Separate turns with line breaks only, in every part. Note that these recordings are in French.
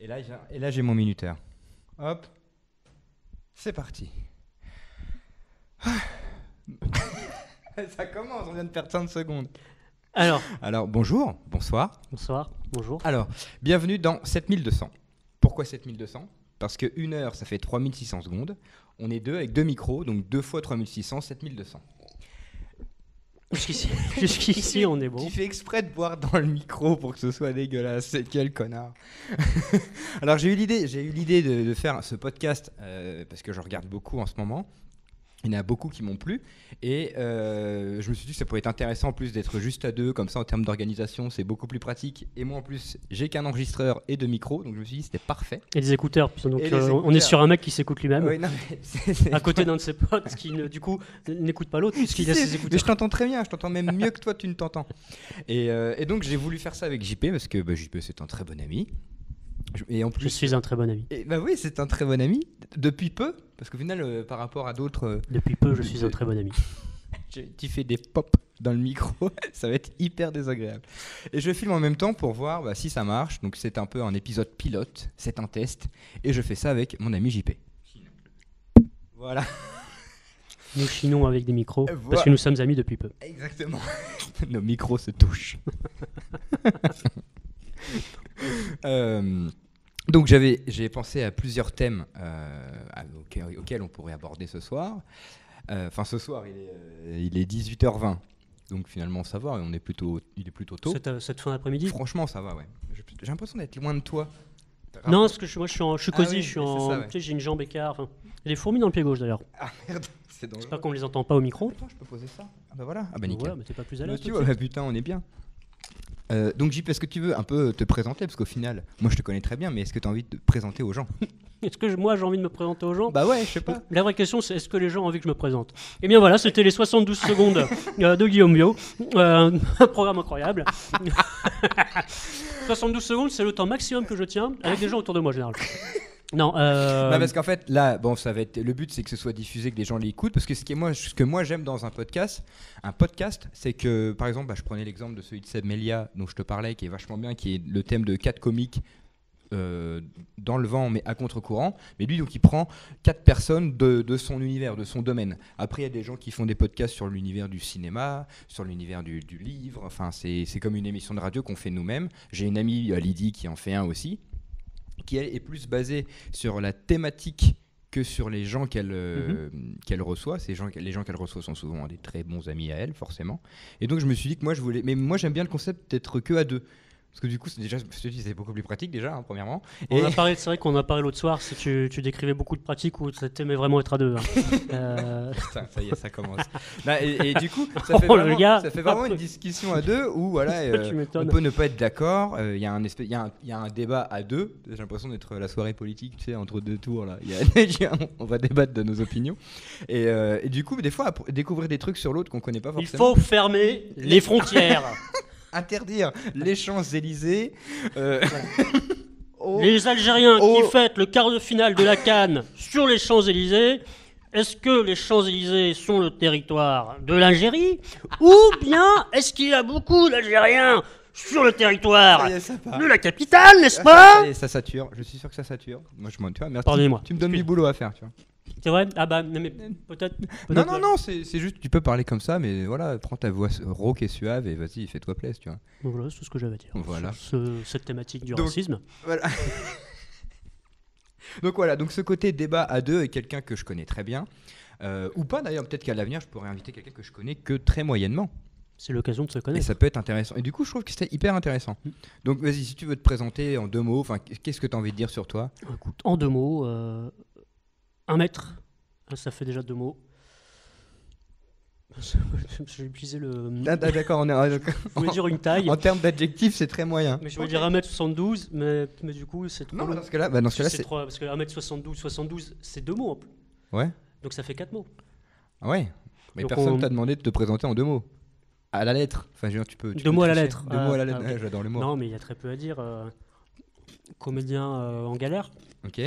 Et là, j'ai mon minuteur. Hop. C'est parti. Ça commence, on vient de perdre 5 secondes. Alors, bonjour, bonsoir.
Bonsoir, bonjour.
Alors, bienvenue dans 7200. Pourquoi 7200 ? Parce que 1 heure, ça fait 3600 secondes. On est deux avec 2 micros, donc 2 fois 3600, 7200.
Jusqu'ici, on est bon.
Tu fais exprès de boire dans le micro pour que ce soit dégueulasse. C'est quel connard. Alors, j'ai eu l'idée de faire ce podcast parce que je regarde beaucoup en ce moment. Il y en a beaucoup qui m'ont plu et je me suis dit que ça pourrait être intéressant en plus d'être juste à deux, comme ça en termes d'organisation c'est beaucoup plus pratique et moi en plus j'ai qu'un enregistreur et 2 micros, donc je me suis dit c'était parfait.
Et des écouteurs, donc on est sur un mec qui s'écoute lui-même,
oui, non, mais
à côté d'un de ses potes qui du coup n'écoute pas l'autre puisqu'il a ses écouteurs.
Mais je t'entends très bien, je t'entends même mieux que toi tu ne t'entends. Et donc j'ai voulu faire ça avec JP parce que JP c'est un très bon ami. Et en plus,
je suis un très bon ami.
Et oui, c'est un très bon ami. Depuis peu, parce qu'au final, par rapport à d'autres...
Depuis peu, je suis un très bon ami.
Tu fais des pop dans le micro, ça va être hyper désagréable. Et je filme en même temps pour voir si ça marche. Donc c'est un peu un épisode pilote, c'est un test. Et je fais ça avec mon ami JP. Voilà.
Nous chinons avec des micros, parce que nous sommes amis depuis peu.
Exactement. Nos micros se touchent. Donc j'ai pensé à plusieurs thèmes auxquels on pourrait aborder ce soir. Enfin ce soir il est 18h20, donc finalement ça va, il est plutôt tôt.
Cette fin d'après-midi.
Franchement ça va, ouais. J'ai l'impression d'être loin de toi.
Non, parce que moi je suis cosy,
oui,
tu sais, j'ai une jambe écart. Enfin, il y a des fourmis dans le pied gauche d'ailleurs.
Ah merde, c'est dangereux.
J'espère qu'on les entend pas au micro.
Attends, je peux poser ça. Ah bah voilà, ah bah nickel.
Ouais, mais t'es pas plus à l'aise.
Tu vois, putain, on est bien. Donc JP, est-ce que tu veux un peu te présenter, parce qu'au final, moi je te connais très bien, mais est-ce que tu as envie de te présenter aux gens?
Est-ce que moi j'ai envie de me présenter aux gens?
Bah ouais, je sais pas.
La vraie question c'est est-ce que les gens ont envie que je me présente? Eh bien voilà, c'était les 72 secondes de Guillaume Bio, un programme incroyable. 72 secondes, c'est le temps maximum que je tiens avec des gens autour de moi en général. Non,
parce qu'en fait, là, bon, ça va être le but, c'est que ce soit diffusé, que les gens l'écoutent, parce que ce que moi j'aime dans un podcast, c'est que, par exemple, je prenais l'exemple de celui de Seb Melia, dont je te parlais, qui est vachement bien, qui est le thème de 4 comiques dans le vent, mais à contre-courant. Mais lui, donc, il prend 4 personnes de son univers, de son domaine. Après, il y a des gens qui font des podcasts sur l'univers du cinéma, sur l'univers du livre. Enfin, c'est comme une émission de radio qu'on fait nous-mêmes. J'ai une amie, Lydie, qui en fait un aussi, qui elle, est plus basée sur la thématique que sur les gens qu'elle reçoit. Les gens qu'elle reçoit sont souvent des très bons amis à elle, forcément. Et donc je me suis dit que moi j'aime bien le concept d'être que à deux. Parce que du coup, c'est beaucoup plus pratique déjà, premièrement.
C'est vrai qu'on a parlé l'autre soir, si tu décrivais beaucoup de pratiques où ça t'aimait vraiment être à deux.
Putain, ça y est, ça commence. Et du coup, ça fait vraiment une discussion à deux où voilà, on peut ne pas être d'accord. Il y a un débat à deux. J'ai l'impression d'être la soirée politique, tu sais, entre deux tours là. On va débattre de nos opinions. Et du coup, des fois, découvrir des trucs sur l'autre qu'on connaît pas forcément.
Il faut fermer les frontières.
Interdire les Champs-Élysées.
Les Algériens qui fêtent le quart de finale de la CAN sur les Champs-Élysées, est-ce que les Champs-Élysées sont le territoire de l'Algérie ou bien est-ce qu'il y a beaucoup d'Algériens sur le territoire de la capitale, n'est-ce pas?
Ça sature, je suis sûr que ça sature. Moi, tu vois, merci.
Pardonnez-moi.
Tu me donnes du boulot à faire, tu vois.
C'est vrai? Ah bah, mais peut-être.
Non, c'est juste, tu peux parler comme ça, mais voilà, prends ta voix rauque et suave et vas-y, fais-toi plaisir, tu vois.
Donc voilà, c'est tout ce que j'avais à dire.
Voilà.
Sur cette thématique du racisme.
Voilà. Donc voilà, donc ce côté débat à deux est quelqu'un que je connais très bien, ou pas d'ailleurs, peut-être qu'à l'avenir, je pourrais inviter quelqu'un que je connais que très moyennement.
C'est l'occasion de se connaître.
Et ça peut être intéressant. Et du coup, je trouve que c'était hyper intéressant. Donc vas-y, si tu veux te présenter en 2 mots, qu'est-ce que tu as envie de dire sur toi?
Écoute, en 2 mots... 1 mètre, ça fait déjà 2 mots. J'ai utilisé le...
Ah, d'accord,
je voulais dire une taille.
En termes d'adjectifs, c'est très moyen.
Mais je voulais dire 1m72, mais du coup, c'est trop.
Non, dans ce cas-là,
c'est 3, parce que 1m72, c'est 2 mots en plus.
Ouais.
Donc ça fait 4 mots.
Ouais. Mais donc personne t'a demandé de te présenter en 2 mots. À la lettre. Enfin, tu peux
2 mots à la lettre.
2 mots à la lettre.
Okay.
J'adore les mots.
Non, mais il y a très peu à dire. Comédien en galère.
Ok.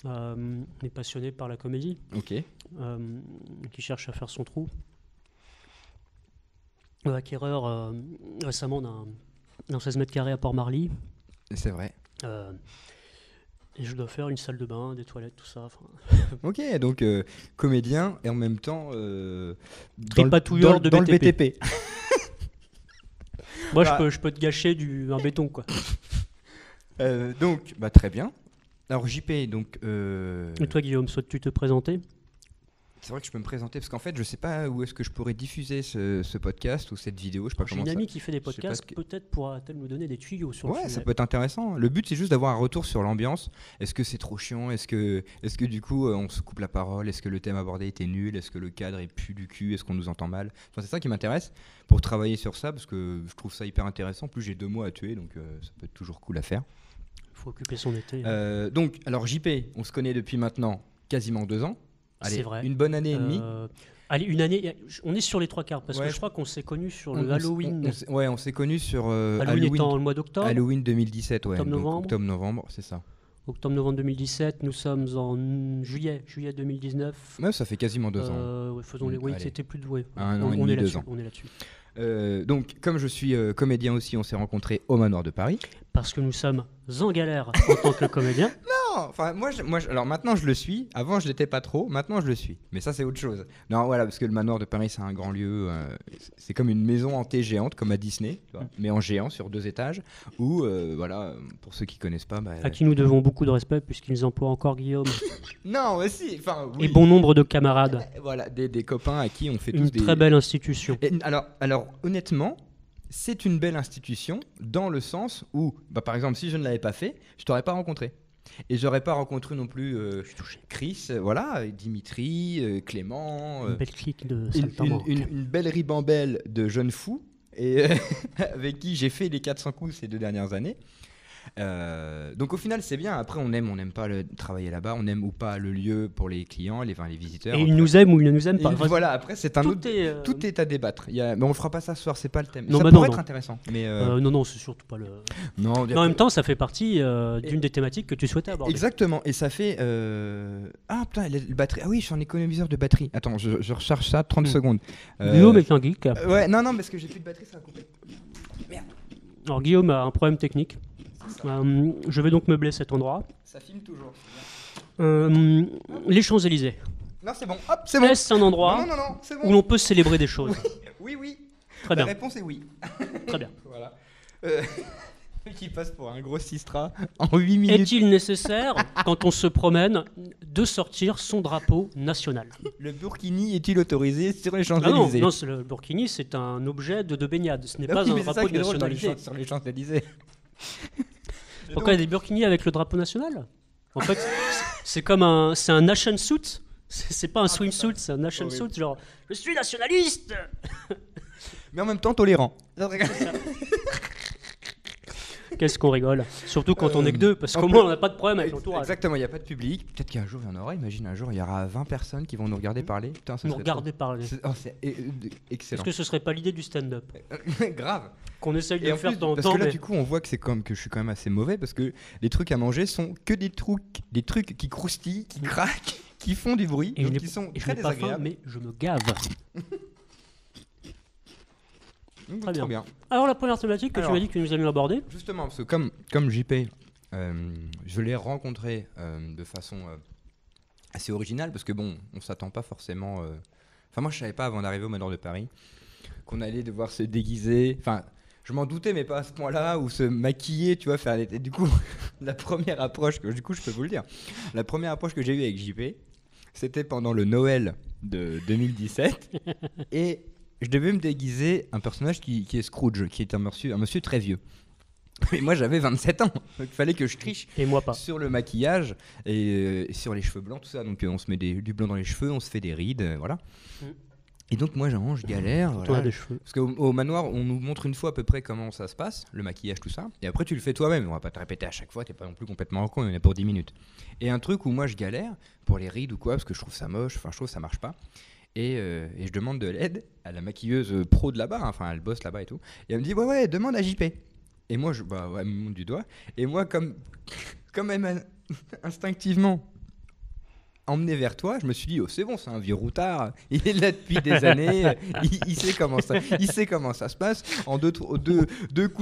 Est passionné par la comédie.
Ok.
Qui cherche à faire son trou. Acquéreur récemment d'un 16 mètres carrés à Port-Marly.
C'est vrai.
Et je dois faire une salle de bain, des toilettes, tout ça. Enfin,
Ok, donc comédien et en même temps
Tripatouilleur de
dans le
BTP.
BTP.
Moi,
Bah.
je peux te gâcher un béton, quoi.
Donc, bah, très bien. Alors JP, donc
Et toi, Guillaume, souhaites-tu te présenter?
c'est vrai que je peux me présenter parce qu'en fait je sais pas où est-ce que je pourrais diffuser ce podcast ou cette vidéo, je sais pas
J'ai
comment
une
ça.
amie qui fait des
je sais pas
podcasts,
ce que-
peut-être pourra-t-elle nous donner des tuyaux sur le
Ouais,
sujet.
ça peut être intéressant. Le but c'est juste d'avoir un retour sur l'ambiance. Est-ce que c'est trop chiant? Est-ce que du coup on se coupe la parole? Est-ce que le thème abordé était nul? Est-ce que le cadre est plus du cul? Est-ce qu'on nous entend mal? Enfin, c'est ça qui m'intéresse pour travailler sur ça parce que je trouve ça hyper intéressant. En plus j'ai 2 mois à tuer donc ça peut être toujours cool à faire.
Il faut occuper son été.
Donc alors JP, on se connaît depuis maintenant quasiment 2 ans. Allez,
C'est vrai.
une bonne année et demie.
Allez, une année. On est sur les 3/4 parce
Ouais.
que je crois qu'on s'est connus sur
On-
le
on s-
Halloween.
on s'est connus sur
Halloween étant le mois d'octobre.
Halloween 2017, ouais.
Octobre-novembre.
Octobre-novembre, c'est ça.
Octobre-novembre 2017. Nous sommes en juillet 2019.
Ouais, ça fait quasiment 2 ans.
Ouais, faisons les. Oui,
Allez.
c'était plus de. Ouais.
Un an et
on
demi,
est
2
là-dessus.
ans.
On est là-dessus.
Donc, comme je suis comédien aussi, on s'est rencontrés au Manoir de Paris.
Parce que nous sommes en galère en tant que comédien.
Non, enfin, alors maintenant je le suis. Avant, je l'étais pas trop. Maintenant, je le suis. Mais ça, c'est autre chose. Non, voilà, parce que le Manoir de Paris, c'est un grand lieu. C'est comme une maison hantée géante, comme à Disney, tu vois, mais en géant sur 2 étages. Où, voilà, pour ceux qui connaissent pas, bah,
À qui nous devons beaucoup de respect puisqu'ils emploient encore Guillaume
non, mais si, enfin, oui.
et bon nombre de camarades.
Voilà, des copains à qui on fait
Une
tous des.
très belle institution.
Et alors, honnêtement, c'est une belle institution dans le sens où, bah, par exemple, si je ne l'avais pas fait, je t'aurais pas rencontré. Et j'aurais pas rencontré non plus Chris, voilà, Dimitri, Clément,
Une belle clique de
une,
saltimbanque.
une belle ribambelle de jeunes fous et avec qui j'ai fait les 400 coups ces 2 dernières années. Donc au final c'est bien. Après on n'aime pas travailler là-bas, on aime ou pas le lieu pour les clients, les visiteurs.
Et
Après-
ils nous aiment ou ils ne nous aiment
et
pas. Enfin,
voilà, après c'est un autre.
tout est.
Tout est à débattre. Mais on le fera pas ça ce soir, c'est pas le thème.
Non,
Ça
bah
pourrait
non,
être
non.
intéressant. Mais
non, c'est surtout pas le.
non,
Mais en même temps, ça fait partie d'une des thématiques que tu souhaitais aborder.
exactement. Et ça fait. Ah putain, le batterie. Ah oui, je suis en économiseur de batterie. Attends, je recharge ça 30 secondes.
Guillaume est un geek.
Ouais, non, parce que j'ai plus de batterie, ça va couper.
Alors Guillaume a un problème technique. Je vais donc meubler cet endroit.
Ça filme toujours.
Les Champs-Élysées.
Non, c'est bon. Hop, c'est bon.
Est-ce un endroit
Non, c'est
où
bon.
l'on peut célébrer des choses?
Oui.
Très
La
bien,
réponse est oui.
très bien.
Voilà. Qui passe pour un gros sistra en 8 minutes.
Est-il nécessaire, quand on se promène, de sortir son drapeau national?
Le burkini est-il autorisé sur les
Ah non,
Champs-Élysées?
non, le burkini, c'est un objet de baignade. Ce n'est
Bah
pas
oui,
un
mais c'est ça
drapeau
qui
de
est drôle dans les
nationalité.
sur les Champs-Élysées.
Pourquoi il y a des burkinis avec le drapeau national? En fait, c'est un nation suit. C'est pas un swimsuit, c'est un nation
horrible.
suit. Genre, je suis nationaliste.
Mais en même temps tolérant.
Qu'est-ce qu'on rigole. Surtout quand on est que deux, parce
on
qu'au
peut-
moins on n'a pas de problème avec l'entourage.
Exactement, il n'y a pas de public. Peut-être qu'un jour il y en aura. Imagine un jour il y aura 20 personnes qui vont nous regarder parler. Putain, ça
Nous
serait
regarder parler.
trop- c'est excellent.
Est-ce que ce serait pas l'idée du stand-up?
Grave.
Qu'on essaye de
Et
le
en
faire
plus,
de temps en
parce
temps,
que là
mais
du coup on voit que que je suis quand même assez mauvais parce que les trucs à manger sont que des trucs qui croustillent, qui craquent, qui font du bruit,
et je
donc
n'ai
qui sont
et je
très
n'ai pas faim,
désagréables.
mais je me gave. Très
Trop
bien. Alors la première thématique que
Alors.
tu m'as dit que nous allions aborder,
Justement, parce que comme JP, je l'ai rencontré de façon assez originale, parce que bon, on s'attend pas forcément. Enfin, moi, je savais pas avant d'arriver au Manoir de Paris qu'on allait devoir se déguiser. Enfin, je m'en doutais, mais pas à ce point-là, ou se maquiller, tu vois, faire. Et du coup, la première approche du coup, je peux vous le dire, la première approche que j'ai eue avec JP, c'était pendant le Noël de 2017, et je devais me déguiser un personnage qui est Scrooge, qui est un monsieur très vieux. Mais moi j'avais 27 ans, donc il fallait que je triche
et moi pas.
sur le maquillage et sur les cheveux blancs, tout ça. Donc on se met du blanc dans les cheveux, on se fait des rides, voilà.
Mm.
Et donc moi je galère.
Toi,
Voilà.
des cheveux.
Parce qu'au manoir, on nous montre une fois à peu près comment ça se passe, le maquillage, tout ça. Et après, tu le fais toi-même. On va pas te répéter à chaque fois, t'es pas non plus complètement en con, on est pour 10 minutes. Et un truc où moi je galère, pour les rides ou quoi, parce que je trouve ça moche, enfin je trouve que ça marche pas. Et je demande de l'aide à la maquilleuse pro de là-bas, hein, enfin elle bosse là-bas et tout. Et elle me dit, ouais, demande à JP. Et moi, elle me montre du doigt. Et moi, comme elle m'a instinctivement emmené vers toi, je me suis dit, oh, c'est bon, c'est un vieux routard. Il est là depuis des années. Il sait comment ça se passe. En deux coups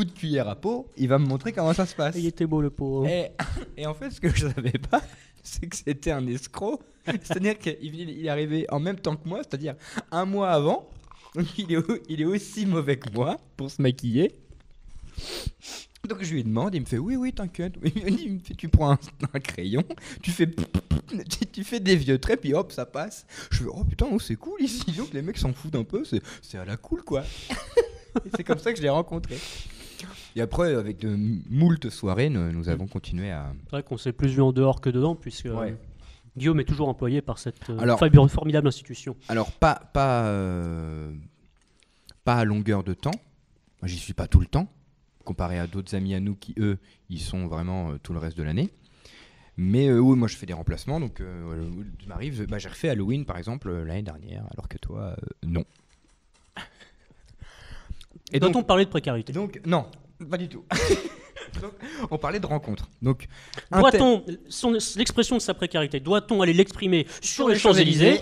de cuillère à peau, il va me montrer comment ça se passe.
Il était beau le pot.
Et en fait, ce que je savais pas, c'est que c'était un escroc. C'est-à-dire qu'il est arrivé en même temps que moi, c'est-à-dire un mois avant. Donc il est aussi mauvais que moi pour se maquiller. Donc je lui demande, il me fait oui t'inquiète. Il me fait tu prends un crayon, tu fais des vieux traits puis hop ça passe. Je fais oh putain c'est cool ici, donc les mecs s'en foutent un peu, c'est à la cool quoi. Et c'est comme ça que je l'ai rencontré. Et après avec de moult soirées nous avons continué à...
C'est vrai qu'on s'est plus vu en dehors que dedans puisque Guillaume est toujours employé par cette formidable institution.
Alors pas à longueur de temps, moi j'y suis pas tout le temps. Comparé à d'autres amis à nous qui, eux, ils sont vraiment tout le reste de l'année. Mais oui, moi, je fais des remplacements. Donc, ça m'arrive. J'ai refait Halloween, par exemple, l'année dernière, alors que toi, non.
Et doit-on parler de précarité ?
Donc, non, pas du tout. Donc, on parlait de rencontres. Donc,
doit-on, l'expression de sa précarité, doit-on aller l'exprimer sur les Champs-Élysées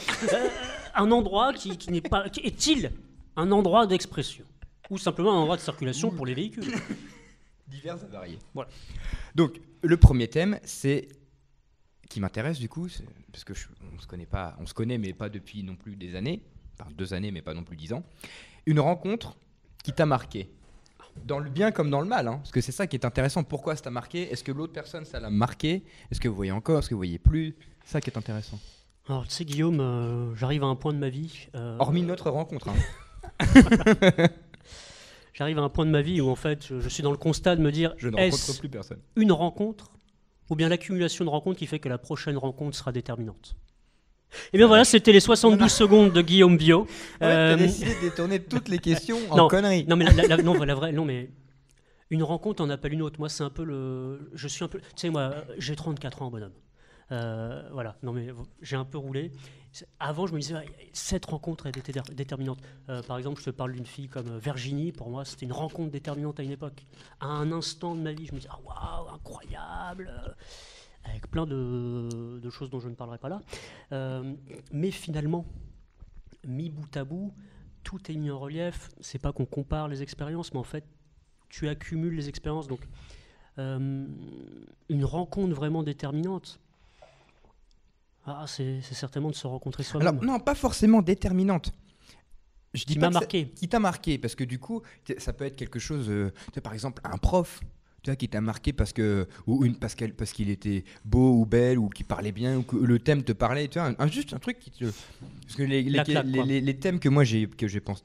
un endroit qui n'est pas... Est-il un endroit d'expression ? Ou simplement un endroit de circulation pour les véhicules.
Divers et variés.
Voilà.
Donc, le premier thème, c'est qui m'intéresse du coup, parce que on se connaît, mais pas depuis non plus des années, enfin 2 années, mais pas non plus 10 ans. Une rencontre qui t'a marqué, dans le bien comme dans le mal, hein, parce que c'est ça qui est intéressant. Pourquoi ça t'a marqué ? Est-ce que l'autre personne, ça l'a marqué ? Est-ce que vous voyez encore ? Est-ce que vous voyez plus ? C'est ça qui est intéressant.
Alors, tu sais, Guillaume, j'arrive à un point de ma vie...
Hormis notre rencontre, hein.
J'arrive à un point de ma vie où en fait je suis dans le constat de me dire
je ne rencontre plus personne.
Une rencontre ou bien l'accumulation de rencontres qui fait que la prochaine rencontre sera déterminante. Et bien voilà, c'était les 72 secondes de Guillaume Biot.
T'as décidé de détourner toutes les questions en conneries.
Non mais la vraie, non mais une rencontre en appelle une autre. Moi c'est un peu je suis un peu, tu sais moi j'ai 34 ans bonhomme. Voilà, non mais j'ai un peu roulé. Avant, je me disais, cette rencontre elle était déterminante. Par exemple, je te parle d'une fille comme Virginie. Pour moi, c'était une rencontre déterminante à une époque. À un instant de ma vie, je me disais, waouh, incroyable, avec plein de choses dont je ne parlerai pas là. Mais finalement, mis bout à bout, tout est mis en relief. C'est pas qu'on compare les expériences, mais en fait, tu accumules les expériences. Donc, une rencontre vraiment déterminante. C'est certainement de se rencontrer soi-même.
Alors, non, pas forcément déterminante. Je dis
qui m'a marqué.
Qui t'a marqué, parce que du coup, ça peut être quelque chose, tu sais, par exemple, un prof, tu vois, qui t'a marqué parce qu'il était beau ou belle, ou qui parlait bien, ou que le thème te parlait, tu vois, juste un truc qui te... Parce que les thèmes que moi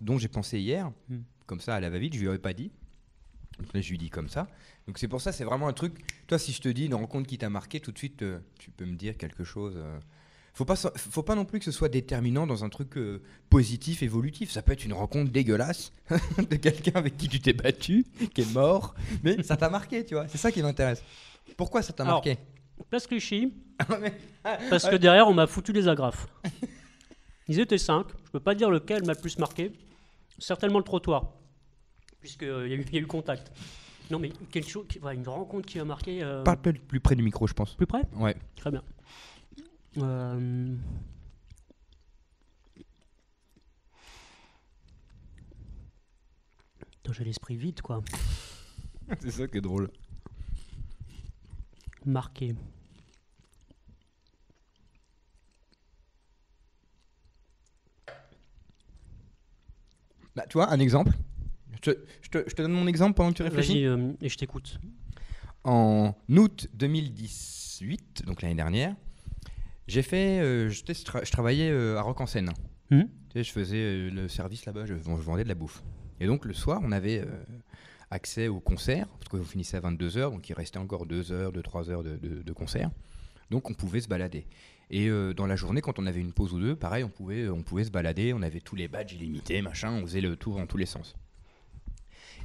dont j'ai pensé hier, comme ça à la va-vite, je lui avais pas dit. Donc là, je lui dis comme ça. Donc c'est pour ça, c'est vraiment un truc. Toi, si je te dis une rencontre qui t'a marqué, tout de suite, tu peux me dire quelque chose. Faut pas non plus que ce soit déterminant dans un truc positif, évolutif. Ça peut être une rencontre dégueulasse de quelqu'un avec qui tu t'es battu, qui est mort, mais ça t'a marqué, tu vois. C'est ça qui m'intéresse. Pourquoi ça t'a marqué ?
Place Clichy, parce que derrière, on m'a foutu les agrafes. Ils étaient 5. Je peux pas dire lequel m'a le plus marqué. Certainement le trottoir, puisqu'il y a eu contact. Non, mais quelque chose, une rencontre qui m'a marqué.
Parle plus près du micro, je pense.
Plus près ?
Ouais.
Très bien. J'ai l'esprit vide, quoi.
C'est ça qui est drôle.
Marqué.
Bah, tu vois, un exemple. Je te donne mon exemple pendant que tu réfléchis.
Vas-y, et je t'écoute.
En août 2018, donc l'année dernière, je travaillais à Rock-en-Seine. Tu sais, je faisais le service là-bas, je vendais de la bouffe. Et donc le soir, on avait accès au concert, parce qu'on finissait à 22h, donc il restait encore 2 heures, 3 heures de concert. Donc on pouvait se balader. Et dans la journée, quand on avait une pause ou deux, pareil, on pouvait se balader, on avait tous les badges illimités, machin, on faisait le tour dans tous les sens.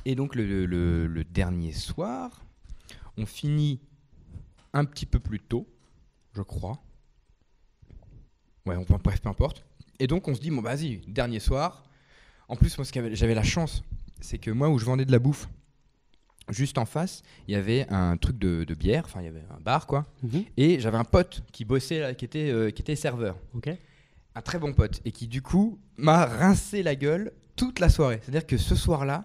Et donc le dernier soir, on finit un petit peu plus tôt, je crois. Ouais, bref, peu importe. Et donc on se dit, bon vas-y, dernier soir. En plus, moi, j'avais la chance, c'est que moi, où je vendais de la bouffe, juste en face, il y avait un truc de bière, enfin il y avait un bar quoi,
Mhm.
et j'avais un pote qui bossait là, qui était serveur,
Ok.
un très bon pote, et qui du coup m'a rincé la gueule toute la soirée. C'est-à-dire que ce soir-là,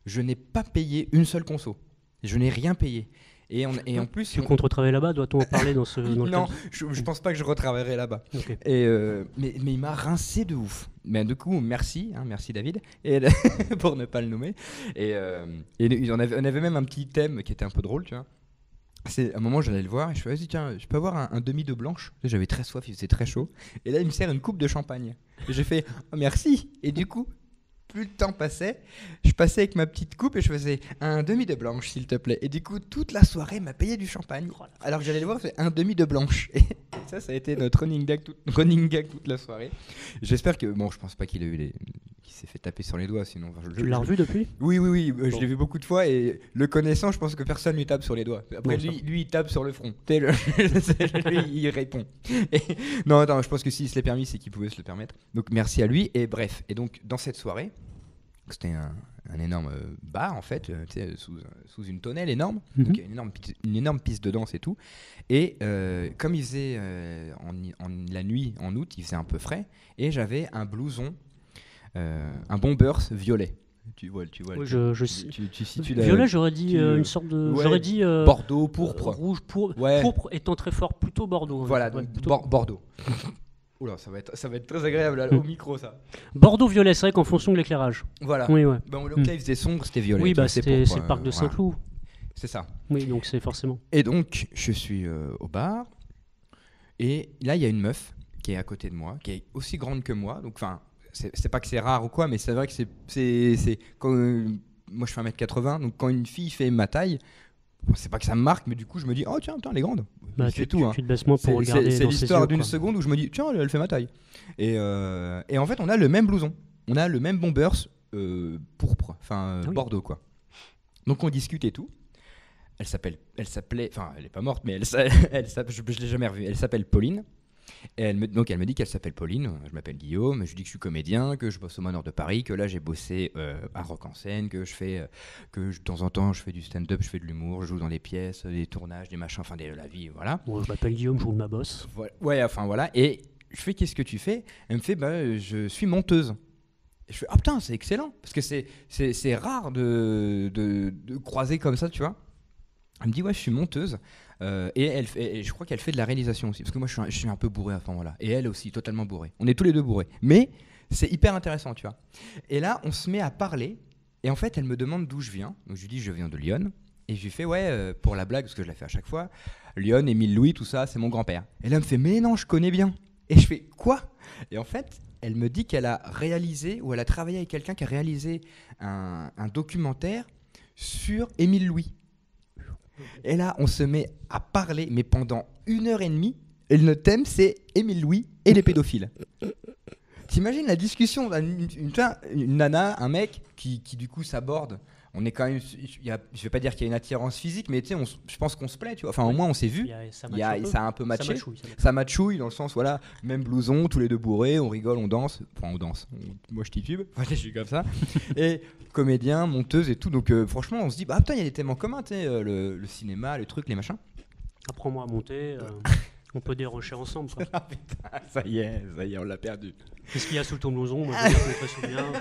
je n'ai pas payé une seule conso, je n'ai rien payé. Et en plus,
Tu comptes retravailler là-bas? Doit-on en parler dans le
non,
cadre
je pense pas que je retravaillerai là-bas.
Ok.
Mais il m'a rincé de ouf. Mais du coup, merci, hein, merci David, pour ne pas le nommer. On avait même un petit thème qui était un peu drôle, tu vois. C'est à un moment, j'allais le voir et je fais vas-y, tiens, je peux avoir un demi de blanche. Tu sais, j'avais très soif, il faisait très chaud. Et là, il me sert une coupe de champagne. Et j'ai fait oh, merci. Et du coup, plus le temps passait, je passais avec ma petite coupe et je faisais un demi de blanche, s'il te plaît. Et du coup, toute la soirée, il m'a payé du champagne. Alors que j'allais le voir, c'est un demi de blanche. Et ça a été notre running gag toute la soirée. J'espère que, bon, je pense pas qu'il s'est fait taper sur les doigts, sinon. Enfin,
Tu l'as revu depuis?
Oui, je
Bon.
l'ai vu beaucoup de fois et le connaissant, je pense que personne lui tape sur les doigts. Après,
Non,
lui, il tape sur le front. Tu sais, lui, il répond. Et- non, attends, je pense que s'il se l'est permis, c'est qu'il pouvait se le permettre. Donc, merci à lui. Et bref, et donc, dans cette soirée, c'était un énorme bar, en fait, tu sais, sous une tonnelle énorme.
Mhm.
Donc, il y a une énorme piste de danse et tout. Et comme il faisait la nuit, en août, il faisait un peu frais. Et j'avais un blouson, un Bombers violet. Tu vois,
Oui,
tu situes
Violet, j'aurais dit
tu-
une sorte de.
ouais,
J'aurais dit.
Bordeaux, pourpre.
Rouge,
Ouais.
pourpre étant très fort, plutôt Bordeaux. hein.
Voilà,
Ouais,
donc
plutôt-
Bordeaux. Oula, ça va être très agréable là, au micro, ça.
Bordeaux-violet, c'est vrai qu'en fonction de l'éclairage.
Voilà.
Oui, ouais.
Bon, donc là, il faisait sombre, c'était violet.
Oui,
tu vois,
bah c'est
pourpre,
le parc de
voilà.
Saint-Cloud.
C'est ça.
Oui, donc c'est forcément.
Et donc, je suis au bar. Et là, il y a une meuf qui est à côté de moi, qui est aussi grande que moi. Donc, enfin, c'est pas que c'est rare ou quoi, mais c'est vrai que c'est quand moi je fais 1m80, donc quand une fille fait ma taille, bon, c'est pas que ça me marque, mais du coup, je me dis, oh tiens, elle est grande.
Bah,
C'est
tu,
tout.
tu,
Hein.
tu te baisses moins pour
C'est
regarder
c'est
dans ses
l'histoire
yeux,
d'une
quoi.
seconde où je me dis, tiens, elle fait ma taille. Et en fait, on a le même blouson. On a le même Bombers pourpre, enfin
Ah oui.
Bordeaux, quoi. Donc, on discute et tout. Elle s'appelait, enfin, elle est pas morte, mais je l'ai jamais revue. Elle s'appelle Pauline. Et elle me dit qu'elle s'appelle Pauline. Je m'appelle Guillaume. Je lui dis que je suis comédien, que je bosse au Manoir de Paris, que là j'ai bossé à Rock en scène, que de temps en temps je fais du stand-up, je fais de l'humour, je joue dans des pièces, des tournages, des machins, enfin la vie, voilà.
Bon, je m'appelle Guillaume, je roule ma bosse.
Voilà. Ouais, enfin voilà. Et je fais qu'est-ce que tu fais? Elle me fait je suis monteuse. Et je fais ah putain, c'est excellent parce que c'est rare de croiser comme ça, tu vois. Elle me dit ouais, je suis monteuse. Et je crois qu'elle fait de la réalisation aussi parce que moi je suis un peu bourré à ce moment-là et elle aussi totalement bourrée. On est tous les deux bourrés, mais c'est hyper intéressant, tu vois. Et là on se met à parler et en fait elle me demande d'où je viens. Donc je lui dis je viens de Lyon et je lui fais ouais pour la blague parce que je la fais à chaque fois. Lyon, Émile Louis, tout ça, c'est mon grand-père. Et là elle me fait mais non, je connais bien. Et je fais quoi? Et en fait elle me dit qu'elle a réalisé ou elle a travaillé avec quelqu'un qui a réalisé un documentaire sur Émile Louis. Et là, on se met à parler, mais pendant 1h30, et le thème, c'est Émile Louis et les pédophiles. T'imagines la discussion une nana, un mec qui du coup s'aborde. On est quand même, je vais pas dire qu'il y a une attirance physique, mais tu sais, je pense qu'on se plaît, tu vois. Enfin, au moins, on s'est vu. Ça a un peu matché. Ça matchouille dans le sens, voilà, même blouson, tous les deux bourrés, on rigole, on danse. Enfin, on danse. Moi, je titube. Enfin, je suis comme ça. Et comédien, monteuse et tout. Donc, franchement, on se dit, bah putain, il y a des thèmes en commun, tu sais, le cinéma, les trucs, les machins.
Apprends-moi à monter. On peut dérocher ensemble. Quoi.
Ah, putain, ça y est, on l'a perdu.
Qu'est-ce qu'il y a sous ton blouson? Moi, je me très souviens.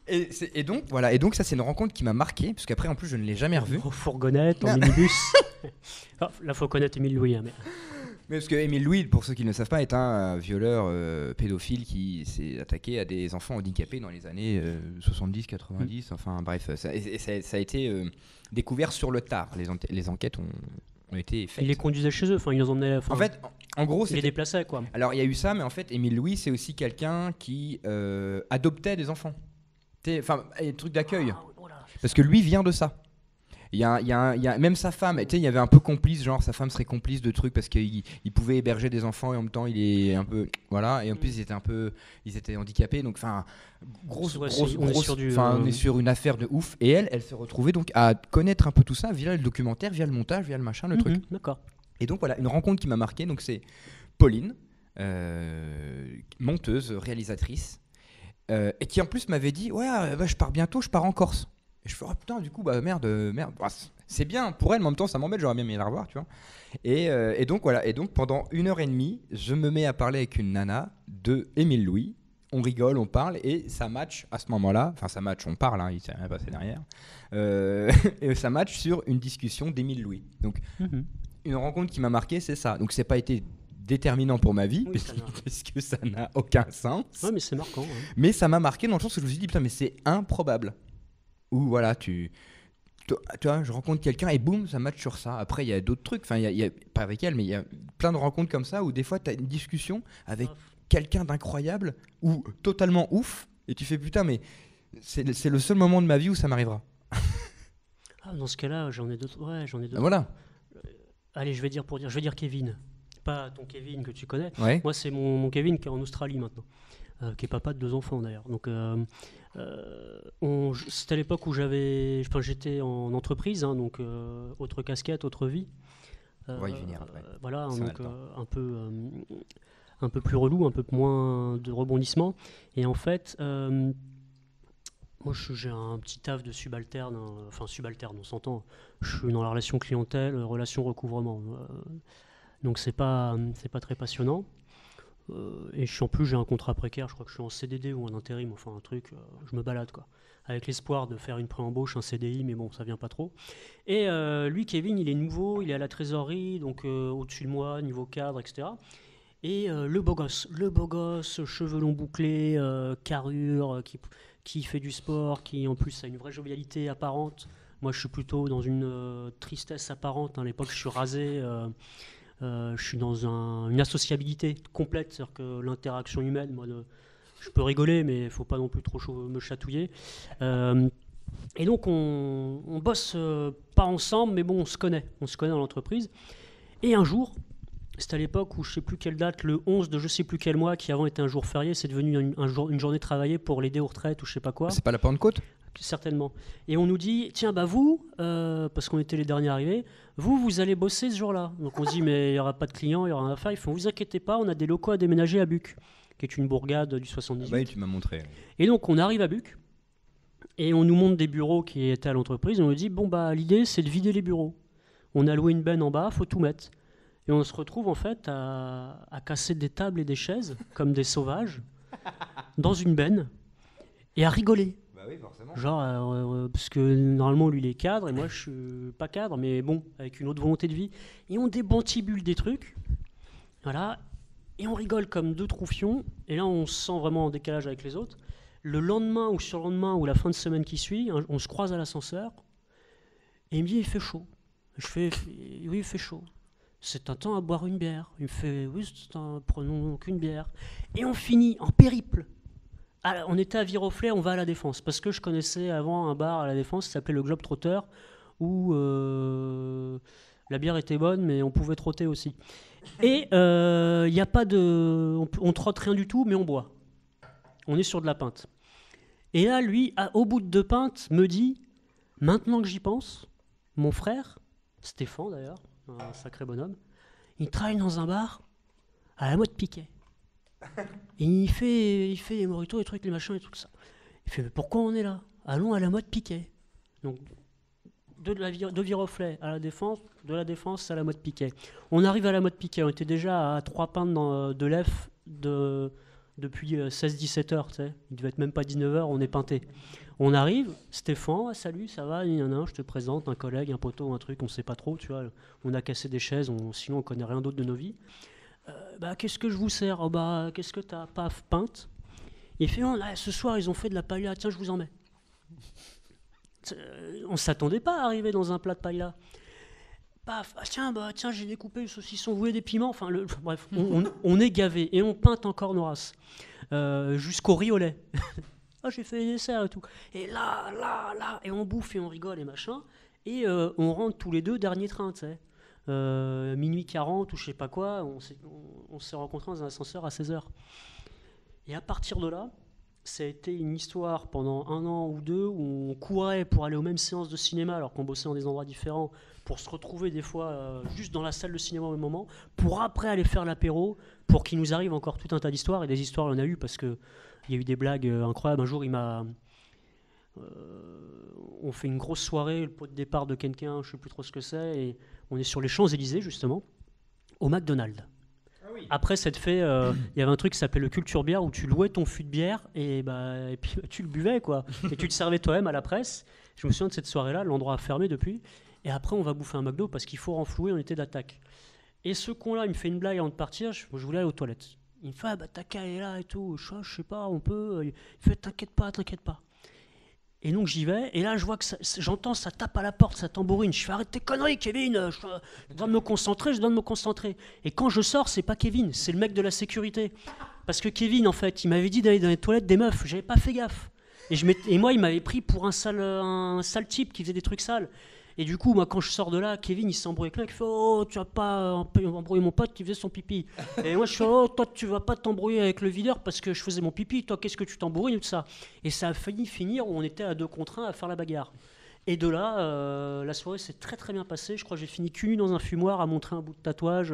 Et donc voilà, et donc ça c'est une rencontre qui m'a marqué parce qu'après en plus je ne l'ai jamais revu.
En fourgonnette, en minibus. Ah, là faut connaître Émile Louis. Hein,
mais parce que Émile Louis, pour ceux qui ne le savent pas, est un violeur pédophile qui s'est attaqué à des enfants handicapés dans les années 70-90. Enfin bref, ça a été découvert sur le tard. Les enquêtes ont été faites.
Il les conduisait chez eux, enfin il les emmenait. Enfin,
en fait, en gros,
il les déplaçait quoi.
Alors il y a eu ça, mais en fait Émile Louis c'est aussi quelqu'un qui adoptait des enfants. Enfin, des trucs d'accueil. Parce que lui vient de ça. Il y a même sa femme, il y avait un peu complice, genre sa femme serait complice de trucs parce qu'il pouvait héberger des enfants et en même temps il est un peu voilà, et en plus ils étaient handicapés, donc enfin on est sur une affaire de ouf. Et elle se retrouvait donc à connaître un peu tout ça via le documentaire, via le montage, via le machin, le truc.
D'accord.
Et donc voilà, une rencontre qui m'a marqué, donc c'est Pauline, monteuse, réalisatrice. Et qui en plus m'avait dit ouais je pars bientôt, je pars en Corse. Et je fais, oh putain, du coup, bah merde. Bah, c'est bien pour elle, mais en même temps, ça m'embête, j'aurais bien aimé la revoir, tu vois. Et donc, voilà. Et donc, pendant 1h30, je me mets à parler avec une nana de Émile Louis. On rigole, on parle, et ça match à ce moment-là. Enfin, ça match, on parle, hein, il s'est rien passé derrière. Et ça match sur une discussion d'Émile Louis. Donc, une rencontre qui m'a marqué, c'est ça. Donc, c'est pas été déterminant pour ma vie,
Oui,
parce que ça n'a aucun sens.
Ouais, mais c'est marquant. Hein.
Mais ça m'a marqué dans le sens où je me suis dit, putain, mais c'est improbable. Ou voilà, tu vois, je rencontre quelqu'un et boum, ça match sur ça. Après, il y a d'autres trucs, enfin, il y a, pas avec elle, mais il y a plein de rencontres comme ça où des fois, tu as une discussion avec quelqu'un d'incroyable ou totalement ouf, et tu fais putain, mais c'est le seul moment de ma vie où ça m'arrivera.
Dans ce cas-là, j'en ai d'autres. Ouais, j'en ai d'autres.
Voilà.
Allez, je vais dire Kevin. Pas ton Kevin que tu connais.
Ouais.
Moi, c'est mon Kevin qui est en Australie maintenant, qui est papa de 2 enfants d'ailleurs. Donc, c'était à l'époque où j'étais en entreprise, hein, donc autre casquette, autre vie.
On va y venir après.
Voilà, donc un peu plus relou, un peu moins de rebondissement. Et en fait, moi, j'ai un petit taf de subalterne, subalterne, on s'entend. Je suis dans la relation clientèle, relation recouvrement. Donc c'est pas très passionnant. Et en plus, j'ai un contrat précaire, je crois que je suis en CDD ou en intérim, enfin un truc, je me balade quoi. Avec l'espoir de faire une pré-embauche, un CDI, mais bon, ça vient pas trop. Et lui, Kevin, il est nouveau, il est à la trésorerie, donc au-dessus de moi, niveau cadre, etc. Et le beau gosse, cheveux longs bouclés, carrure, qui fait du sport, qui en plus a une vraie jovialité apparente. Moi, je suis plutôt dans une tristesse apparente. À l'époque, je suis rasé. Je suis dans une associabilité complète, c'est-à-dire que l'interaction humaine, moi, je peux rigoler, mais il ne faut pas non plus trop me chatouiller. Et donc, on bosse pas ensemble, mais bon, on se connaît dans l'entreprise. Et un jour, c'est à l'époque où je ne sais plus quelle date, le 11 de je ne sais plus quel mois, qui avant était un jour férié, c'est devenu une journée travaillée pour l'aider aux retraites ou je ne sais pas quoi.
C'est pas la Pentecôte ?
Certainement. Et on nous dit, tiens, bah vous, parce qu'on était les derniers arrivés, vous allez bosser ce jour-là. Donc on se dit, mais il n'y aura pas de clients, il y aura rien à faire. Ils font, vous inquiétez pas, on a des locaux à déménager à Buc, qui est une bourgade du 78.
Oui, tu m'as montré.
Et donc on arrive à Buc, et on nous montre des bureaux qui étaient à l'entreprise, et on nous dit, bon, bah l'idée, c'est de vider les bureaux. On a loué une benne en bas, faut tout mettre. Et on se retrouve en fait à casser des tables et des chaises, comme des sauvages, dans une benne, et à rigoler.
Oui, forcément.
Genre, parce que normalement, lui, il est cadre, et moi, je suis pas cadre, mais bon, avec une autre volonté de vie. Et on débantibule des trucs, voilà, et on rigole comme 2 troufions, et là, on se sent vraiment en décalage avec les autres. Le lendemain, ou sur le lendemain, ou la fin de semaine qui suit, on se croise à l'ascenseur, et il me dit, il fait chaud. Je fais, oui, il fait chaud. C'est un temps à boire une bière. Il me fait, oui, prenons donc une bière. Et on finit en périple. On était à Viroflay, on va à la Défense, parce que je connaissais avant un bar à la Défense qui s'appelait le Globe-Trotter, où la bière était bonne, mais on pouvait trotter aussi. Et il n'y a pas de... On trotte rien du tout, mais on boit. On est sur de la pinte. Et là, lui, au bout de 2 pintes, me dit, maintenant que j'y pense, mon frère, Stéphane d'ailleurs, un sacré bonhomme, il travaille dans un bar à la mode Piquet. Et il fait les moritos, les trucs, les machins et tout ça. Il fait, mais pourquoi on est là ? Allons à la mode Piquet. Donc, de Viroflay à la Défense, de la Défense à la mode Piquet. On arrive à la mode Piquet, on était déjà à 3 pintes de l'EF depuis 16-17 heures, tu sais. Il devait être même pas 19 heures, on est peinté. On arrive, Stéphane, salut, ça va, je te présente un collègue, un poteau, un truc, on sait pas trop, tu vois. On a cassé des chaises, sinon on connaît rien d'autre de nos vies. Qu'est-ce que je vous sers ? Qu'est-ce que t'as ? Paf, pinte. Il fait, ce soir, ils ont fait de la paella, tiens, je vous en mets. On s'attendait pas à arriver dans un plat de paella. Paf, tiens, j'ai découpé le saucisson, vous voulez des piments ? Enfin, bref, on est gavé et on peinte encore nos races. Jusqu'au riz au lait. J'ai fait les desserts et tout. Et là, et on bouffe et on rigole et machin. Et on rentre tous les 2, dernier train, tu sais. Minuit 40 ou je sais pas quoi, on s'est rencontrés dans un ascenseur à 16h. Et à partir de là, ça a été une histoire pendant 1 an ou 2 où on courait pour aller aux mêmes séances de cinéma alors qu'on bossait dans des endroits différents, pour se retrouver des fois juste dans la salle de cinéma au même moment, pour après aller faire l'apéro, pour qu'il nous arrive encore tout un tas d'histoires. Et des histoires, il y en a eu parce qu'il y a eu des blagues incroyables. Un jour, on fait une grosse soirée, le pot de départ de quelqu'un, je sais plus trop ce que c'est, et on est sur les Champs-Élysées justement, au McDonald's. Après cette fête, il y avait un truc qui s'appelait le culture bière où tu louais ton fût de bière et puis tu le buvais quoi. Et tu te servais toi-même à la presse. Je me souviens de cette soirée-là, l'endroit a fermé depuis. Et après on va bouffer un McDo parce qu'il faut renflouer, on était d'attaque. Et ce con-là, il me fait une blague avant de partir, je voulais aller aux toilettes. Il me fait t'as qu'à aller là et tout. Je sais pas, on peut. Il fait t'inquiète pas. Et donc j'y vais, et là je vois que j'entends ça tape à la porte, ça tambourine. Je fais arrête tes conneries, Kevin, je dois me concentrer. Et quand je sors, c'est pas Kevin, c'est le mec de la sécurité. Parce que Kevin, en fait, il m'avait dit d'aller dans les toilettes des meufs, j'avais pas fait gaffe. Et moi, il m'avait pris pour un sale type qui faisait des trucs sales. Et du coup, moi, quand je sors de là, Kevin, il s'embrouille avec là, il fait oh, tu vas pas embrouiller mon pote qui faisait son pipi. Et moi, je fais oh, toi, tu vas pas t'embrouiller avec le videur parce que je faisais mon pipi. Toi, qu'est-ce que tu t'embrouilles et tout ça. Et ça a failli finir où on était à 2 contre 1 à faire la bagarre. Et de là, la soirée s'est très très bien passée. Je crois que j'ai fini cul nu dans un fumoir à montrer un bout de tatouage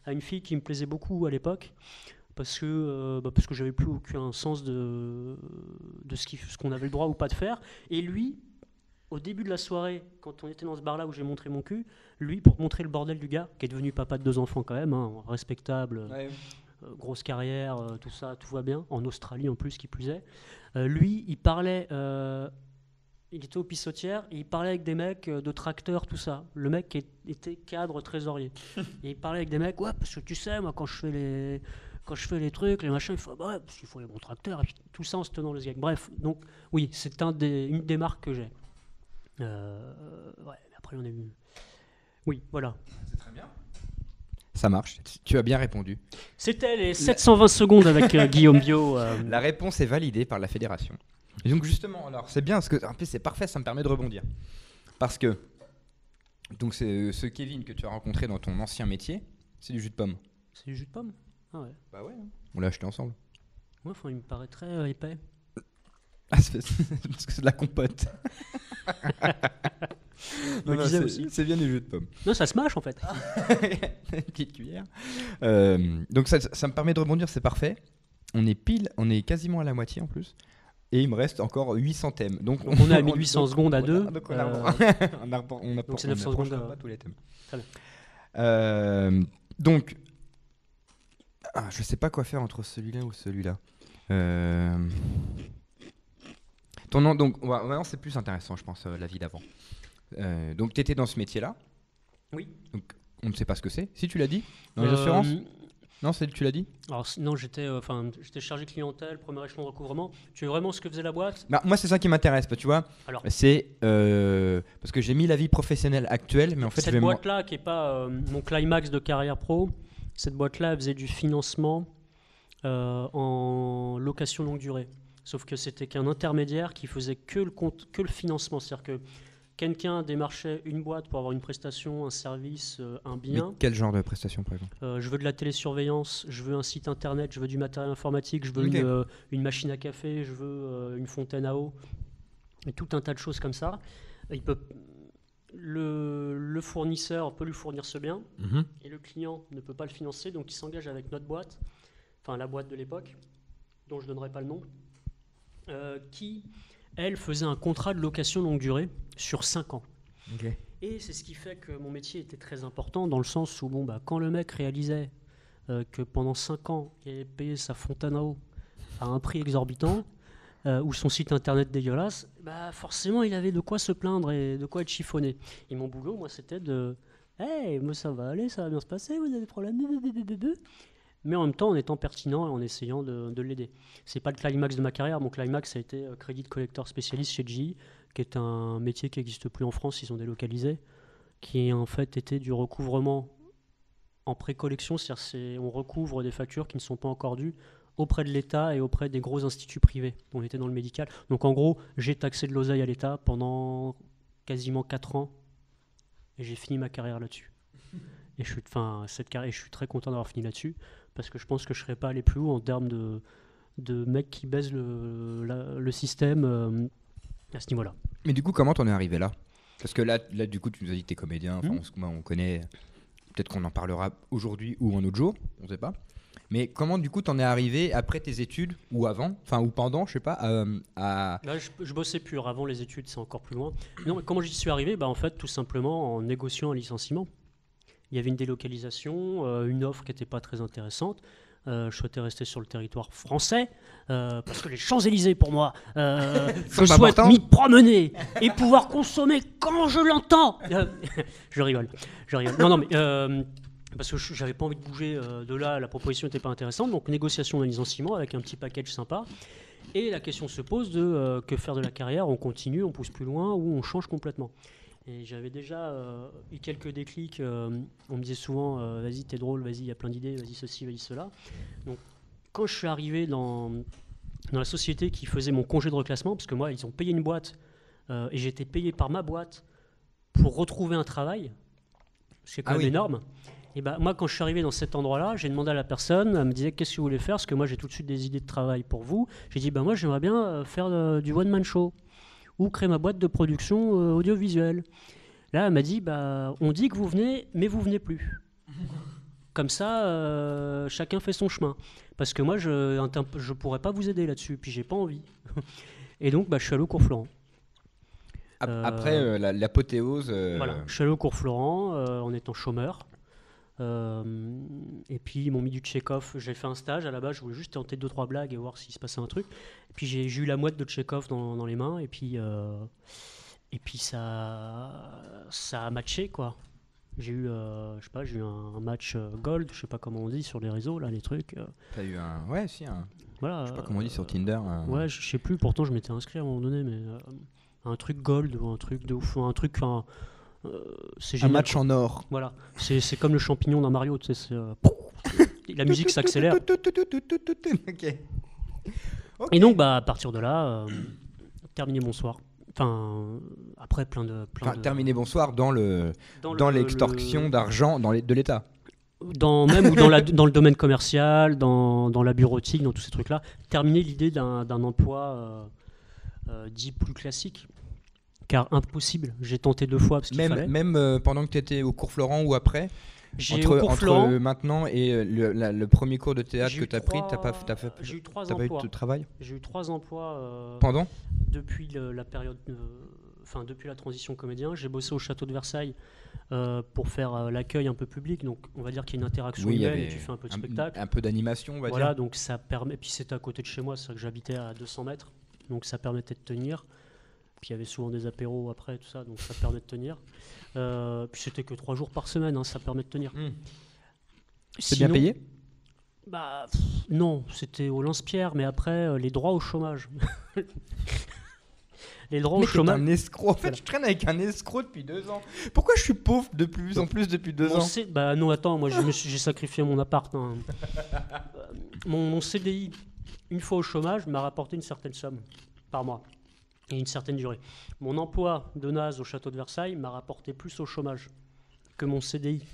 à une fille qui me plaisait beaucoup à l'époque. Parce que j'avais plus aucun sens de ce qu'on avait le droit ou pas de faire. Et lui, au début de la soirée, quand on était dans ce bar-là où j'ai montré mon cul, lui, pour montrer le bordel du gars, qui est devenu papa de 2 enfants quand même, hein, respectable, grosse carrière, tout ça, tout va bien, en Australie en plus, qui plus est. Lui, il parlait, il était aux pissotières, et il parlait avec des mecs de tracteurs, tout ça. Le mec était cadre trésorier. Et il parlait avec des mecs, ouais, parce que tu sais, moi, quand je fais les trucs, les machins, il faut, ouais, parce qu'il faut les bons tracteurs, et puis tout ça en se tenant le gag. Bref, donc oui, c'est une des marques que j'ai. Ouais, mais après on a eu. Oui, voilà.
C'est très bien. Ça marche, tu as bien répondu.
C'était les 720 secondes avec Guillaume Biot.
La réponse est validée par la fédération. Et donc justement, alors c'est bien, parce que en plus c'est parfait, ça me permet de rebondir. Parce que donc c'est ce Kevin que tu as rencontré dans ton ancien métier, c'est du jus de pomme.
C'est du jus de pomme ? Ah ouais.
Bah ouais. On l'a acheté ensemble.
Ouais, il me paraît très épais.
Ah, c'est parce que c'est de la compote. non, c'est bien du jus de pomme.
Non, ça se mâche en fait.
Une petite cuillère. Donc ça me permet de rebondir, c'est parfait. On est quasiment à la moitié en plus. Et il me reste encore 800 thèmes. Donc
on est à 1800 secondes à 2.
Donc
c'est 900 secondes.
Pas tous les thèmes. Donc, je sais pas quoi faire entre celui-là ou celui-là. Ton nom, donc, maintenant c'est plus intéressant, je pense, la vie d'avant. Donc, tu étais dans ce métier-là.
Oui.
Donc, on ne sait pas ce que c'est. Si tu l'as dit dans les assurances. Non, tu l'as dit.
Alors non, j'étais chargé clientèle, premier échelon de recouvrement. Tu veux vraiment ce que faisait la boîte ?
Bah, moi, c'est ça qui m'intéresse, tu vois. Alors, c'est parce que j'ai mis la vie professionnelle actuelle, mais en fait,
cette boîte-là, qui est pas mon climax de carrière pro, cette boîte-là, elle faisait du financement en location longue durée. Sauf que c'était qu'un intermédiaire qui faisait que le financement. C'est-à-dire que quelqu'un démarchait une boîte pour avoir une prestation, un service, un bien.
Mais quel genre de prestation, par exemple ?
Je veux de la télésurveillance, je veux un site internet, je veux du matériel informatique, je veux une machine à café, je veux une fontaine à eau, et tout un tas de choses comme ça. Le fournisseur peut lui fournir ce bien, et le client ne peut pas le financer, donc il s'engage avec notre boîte, enfin la boîte de l'époque, dont je ne donnerai pas le nom, qui, elle, faisait un contrat de location longue durée sur 5 ans.
Okay.
Et c'est ce qui fait que mon métier était très important, dans le sens où quand le mec réalisait que pendant 5 ans, il avait payé sa fontaine à eau à un prix exorbitant, ou son site internet dégueulasse, forcément il avait de quoi se plaindre et de quoi être chiffonné. Et mon boulot, moi, c'était de « Hey, moi ça va aller, ça va bien se passer, vous avez des problèmes ?» mais en même temps en étant pertinent et en essayant de l'aider. C'est pas le climax de ma carrière. Mon climax, ça a été Credit Collector spécialiste chez GE, qui est un métier qui n'existe plus en France, ils sont délocalisés, qui en fait était du recouvrement en précollection, c'est-à-dire on recouvre des factures qui ne sont pas encore dues auprès de l'État et auprès des gros instituts privés. On était dans le médical. Donc en gros, j'ai taxé de l'oseille à l'État pendant quasiment 4 ans et j'ai fini ma carrière là-dessus. Et je suis très content d'avoir fini là-dessus, parce que je pense que je ne serais pas allé plus haut en termes de mecs qui baisent le système à ce niveau-là.
Mais du coup, comment t'en es arrivé là ? Parce que là, du coup, tu nous as dit que t'es comédien, on connaît, peut-être qu'on en parlera aujourd'hui ou un autre jour, on ne sait pas. Mais comment du coup t'en es arrivé après tes études ou avant, enfin ou pendant, je sais pas, à...
Là, je bossais plus. Avant les études, c'est encore plus loin. Non, comment j'y suis arrivé? En fait, tout simplement en négociant un licenciement. Il y avait une délocalisation, une offre qui n'était pas très intéressante. Je souhaitais rester sur le territoire français parce que les Champs-Élysées, pour moi, je souhaite m'y promener et pouvoir consommer quand je l'entends. Je rigole. Non, mais parce que j'avais pas envie de bouger de là. La proposition n'était pas intéressante. Donc négociation d'un licenciement avec un petit package sympa. Et la question se pose de que faire de la carrière. On continue, on pousse plus loin ou on change complètement. Et j'avais déjà eu quelques déclics. On me disait souvent vas-y, t'es drôle, vas-y, il y a plein d'idées, vas-y, ceci, vas-y, cela. Donc, quand je suis arrivé dans la société qui faisait mon congé de reclassement, parce que moi, ils ont payé une boîte et j'étais payé par ma boîte pour retrouver un travail, c'est quand même énorme. Et moi, quand je suis arrivé dans cet endroit-là, j'ai demandé à la personne, elle me disait qu'est-ce que vous voulez faire, parce que moi, j'ai tout de suite des idées de travail pour vous. J'ai dit moi, j'aimerais bien faire du one-man show ou créer ma boîte de production audiovisuelle. Là, elle m'a dit, on dit que vous venez, mais vous venez plus. Comme ça, chacun fait son chemin. Parce que moi, je pourrais pas vous aider là-dessus, puis j'ai pas envie. Et donc, je suis allé au cours Florent.
Après l'apothéose...
Voilà, je suis allé au cours Florent en étant chômeur. Et puis ils m'ont mis du Tchekhov. J'ai fait un stage à la base, je voulais juste tenter 2-3 blagues et voir s'il se passait un truc. Et puis j'ai eu la mouette de Tchekhov dans les mains et puis ça a matché quoi. J'ai eu j'ai eu un match gold, je sais pas comment on dit sur les réseaux là, les trucs.
T'as eu un
voilà,
je sais pas comment on dit sur Tinder.
Ouais, je sais plus. Pourtant je m'étais inscrit à un moment donné, mais un truc gold ou un truc de ouf, un truc. C'est génial,
un match en or.
Voilà, c'est comme le champignon dans Mario, tu sais, la musique s'accélère.
Okay.
Et donc, à partir de là, terminer mon soir. Enfin, après plein de...
terminer bonsoir dans l'extorsion d'argent de l'État.
Dans le domaine commercial, dans la bureautique, dans tous ces trucs-là. Terminer l'idée d'un emploi dit plus classique. Car impossible, j'ai tenté 2 fois parce qu'il fallait.
Même pendant que tu étais au cours Florent ou après,
entre
maintenant et le premier cours de théâtre que tu as pris,
j'ai eu 3
emplois. Pas eu de travail.
J'ai eu 3 emplois
pendant
depuis la période, depuis la transition comédien. J'ai bossé au château de Versailles pour faire l'accueil un peu public, donc on va dire qu'il y a une interaction humaine et tu fais un peu de spectacle.
Un peu d'animation, on va dire.
Voilà, donc ça permet. Et puis c'était à côté de chez moi, c'est vrai que j'habitais à 200 mètres, donc ça permettait de tenir. Puis il y avait souvent des apéros après, tout ça, donc ça permet de tenir. Puis c'était que 3 jours par semaine, ça permet de tenir.
C'est bien payé ?
Non, c'était au Lance-Pierre, mais après, les droits au chômage. Les droits au chômage.
Un escroc. En fait, je traîne avec un escroc depuis 2 ans. Pourquoi je suis pauvre de plus en plus depuis 2 ans ?
Non, attends, moi j'ai sacrifié mon appart. Hein. Mon CDI, une fois au chômage, m'a rapporté une certaine somme par mois. Et une certaine durée. Mon emploi de naze au château de Versailles m'a rapporté plus au chômage que mon CDI.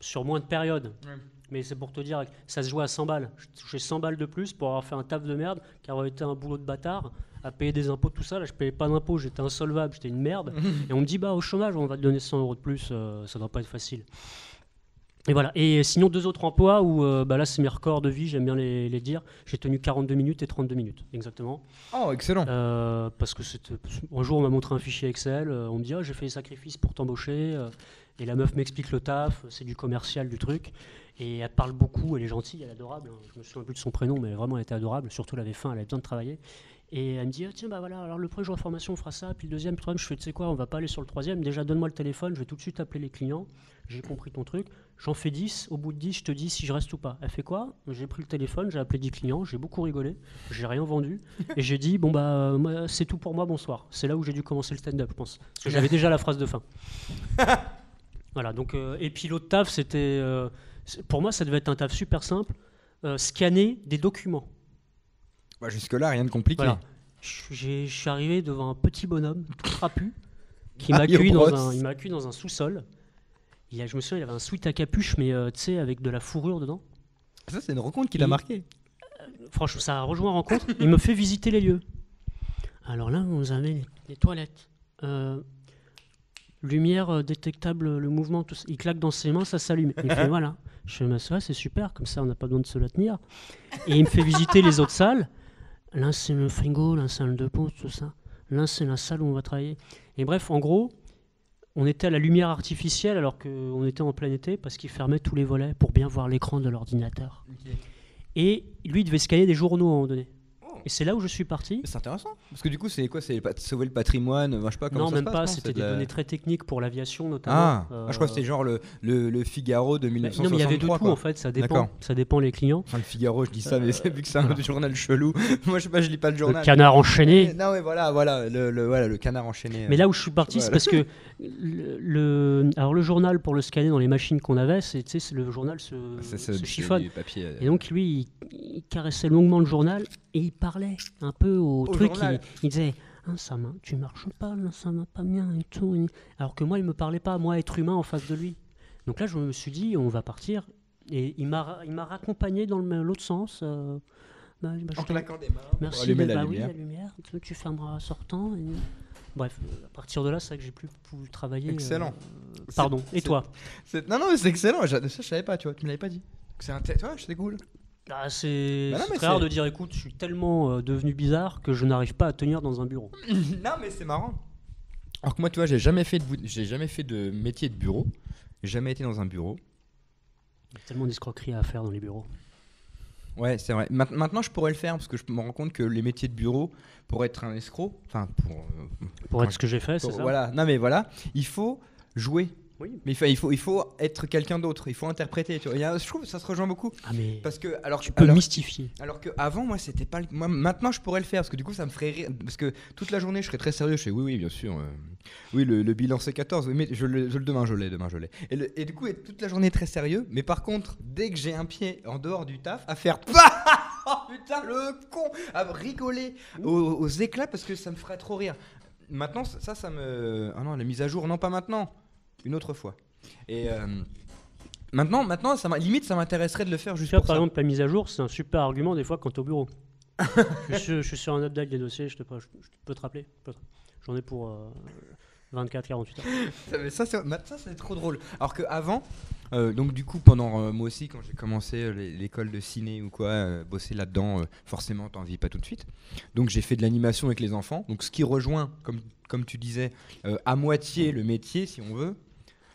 Sur moins de périodes. Ouais. Mais c'est pour te dire, ça se jouait à 100 balles. Je touchais 100 balles de plus pour avoir fait un taf de merde, qui aurait été un boulot de bâtard, à payer des impôts, tout ça. Là, je payais pas d'impôts, j'étais insolvable, j'étais une merde. Et on me dit, au chômage, on va te donner 100 euros de plus, ça doit pas être facile. Et voilà. Et sinon, 2 autres emplois où là, c'est mes records de vie, j'aime bien les dire. J'ai tenu 42 minutes et 32 minutes, exactement.
Oh, excellent.
Parce que un jour, on m'a montré un fichier Excel. On me dit, j'ai fait des sacrifices pour t'embaucher. Et la meuf m'explique le taf, c'est du commercial, du truc. Et elle parle beaucoup, elle est gentille, elle est adorable. Je me souviens plus de son prénom, mais vraiment, elle était adorable. Surtout, elle avait faim, elle avait besoin de travailler. Et elle me dit, tiens, voilà, alors le premier jour de formation, on fera ça. Puis le deuxième, puis le troisième, je fais, tu sais quoi, on va pas aller sur le troisième. Déjà, donne-moi le téléphone, je vais tout de suite appeler les clients. J'ai compris ton truc. J'en fais 10. Au bout de 10, je te dis si je reste ou pas. Elle fait quoi ? J'ai pris le téléphone, j'ai appelé 10 clients, j'ai beaucoup rigolé, j'ai rien vendu. Et j'ai dit, c'est tout pour moi, bonsoir. C'est là où j'ai dû commencer le stand-up, je pense. Parce que j'avais déjà la phrase de fin. Voilà, donc, et puis l'autre taf, c'était. Pour moi, ça devait être un taf super simple. Scanner des documents.
Jusque-là, rien de compliqué.
Voilà. Je suis arrivé devant un petit bonhomme, tout trapu, qui m'a accueilli dans un sous-sol. Je me souviens, il y avait un sweat à capuche, mais tu sais, avec de la fourrure dedans.
Ça, c'est une rencontre qui l'a marqué.
Franchement, ça a rejoint la rencontre. Il me fait visiter les lieux. Alors là, on nous a mis les toilettes. lumière détectable, le mouvement, tout ça. Il claque dans ses mains, ça s'allume. Il fait voilà. Je fais, ça, c'est super, comme ça on n'a pas besoin de se la tenir. Et il me fait visiter les autres salles. Là, c'est le frigo, là, c'est le de pause, tout ça. Là, c'est la salle où on va travailler. Et bref, en gros, on était à la lumière artificielle alors qu'on était en plein été parce qu'il fermait tous les volets pour bien voir l'écran de l'ordinateur.
Ok.
Et lui, il devait scanner des journaux à un moment donné. Et c'est là où je suis parti.
C'est intéressant. Parce que du coup, c'est quoi? C'est sauver le patrimoine? Je sais pas comment
Non,
ça
même
se passe,
pas.
non
C'était
C'est
des
de la-
données très techniques pour l'aviation, notamment.
je crois que c'était genre le Figaro de
Non,
1963.
mais il y avait de tout,
quoi.
en fait. Ça
D'accord.
dépend. Ça dépend les clients.
Enfin, le Figaro, je dis ça, mais c'est vu que c'est un
voilà.
journal chelou. Moi, je sais pas, je lis pas le
Le
journal.
canard enchaîné.
Non, mais voilà, le canard enchaîné.
Mais là où je suis parti, c'est
Voilà.
parce que alors le journal pour le scanner dans les machines qu'on avait, c'est le journal se chiffonne.
Du papier.
Et donc lui, il caressait longuement le journal et il parlait un peu au truc.
journal.
Il disait tu marches pas, là, ça va pas bien et tout. Alors que moi, il me parlait pas, moi, être humain en face de lui. Donc là, je me suis dit, on va partir. Et il m'a raccompagné dans l'autre sens.
En claquant des mains. pour
Merci,
allumer la
oui,
lumière.
la lumière. Tu fermeras en sortant. Bref, à partir de là, c'est vrai que j'ai plus pu travailler.
Excellent.
Pardon. Et
c'est-
toi?
Non, mais c'est excellent. Ça, je savais pas, tu vois. Tu me l'avais pas dit. Tu vois, c'était cool.
C'est
Bah non, mais
très rare
c'est-
de dire, écoute, je suis tellement devenu bizarre que je n'arrive pas à tenir dans un bureau.
Non, mais c'est marrant. Alors que moi, tu vois, j'ai jamais fait de métier de bureau. J'ai jamais été dans un bureau.
Il y a tellement d'escroqueries à faire dans les bureaux.
Ouais, c'est vrai. Maintenant, je pourrais le faire parce que je me rends compte que les métiers de bureau, pour être un escroc, enfin,
Pour être ce que j'ai fait, c'est ça?
voilà. Non, mais voilà, il faut jouer.
Oui.
Mais il faut être quelqu'un d'autre. Il faut interpréter. Tu vois. Je trouve que ça se rejoint beaucoup.
Ah, mais
Parce que
tu peux mystifier.
alors que avant, moi, c'était pas. Moi, maintenant, je pourrais le faire parce que du coup, ça me ferait rire. Parce que toute la journée, je serais très sérieux. Je fais oui, bien sûr. Oui, le bilan C14. Oui, mais demain, je l'ai. Et du coup, être toute la journée très sérieux. Mais par contre, dès que j'ai un pied en dehors du taf, à faire oh putain, le con, à rigoler aux éclats parce que ça me ferait trop rire. Maintenant, ça me. Ah non, la mise à jour, non, pas maintenant. Une autre fois. Et maintenant, limite, ça m'intéresserait de le faire juste
Tu vois,
pour
par
ça.
exemple, la mise à jour, c'est un super argument des fois quand tu es au bureau. je suis sur un update des dossiers, je peux te rappeler. J'en ai pour 24-48 heures.
Mais ça, c'est trop drôle. Alors qu'avant, donc du coup, pendant moi aussi, quand j'ai commencé l'école de ciné ou quoi, bosser là-dedans, forcément, t'en vis pas tout de suite. Donc j'ai fait de l'animation avec les enfants. Donc ce qui rejoint, comme tu disais, à moitié le métier, si on veut.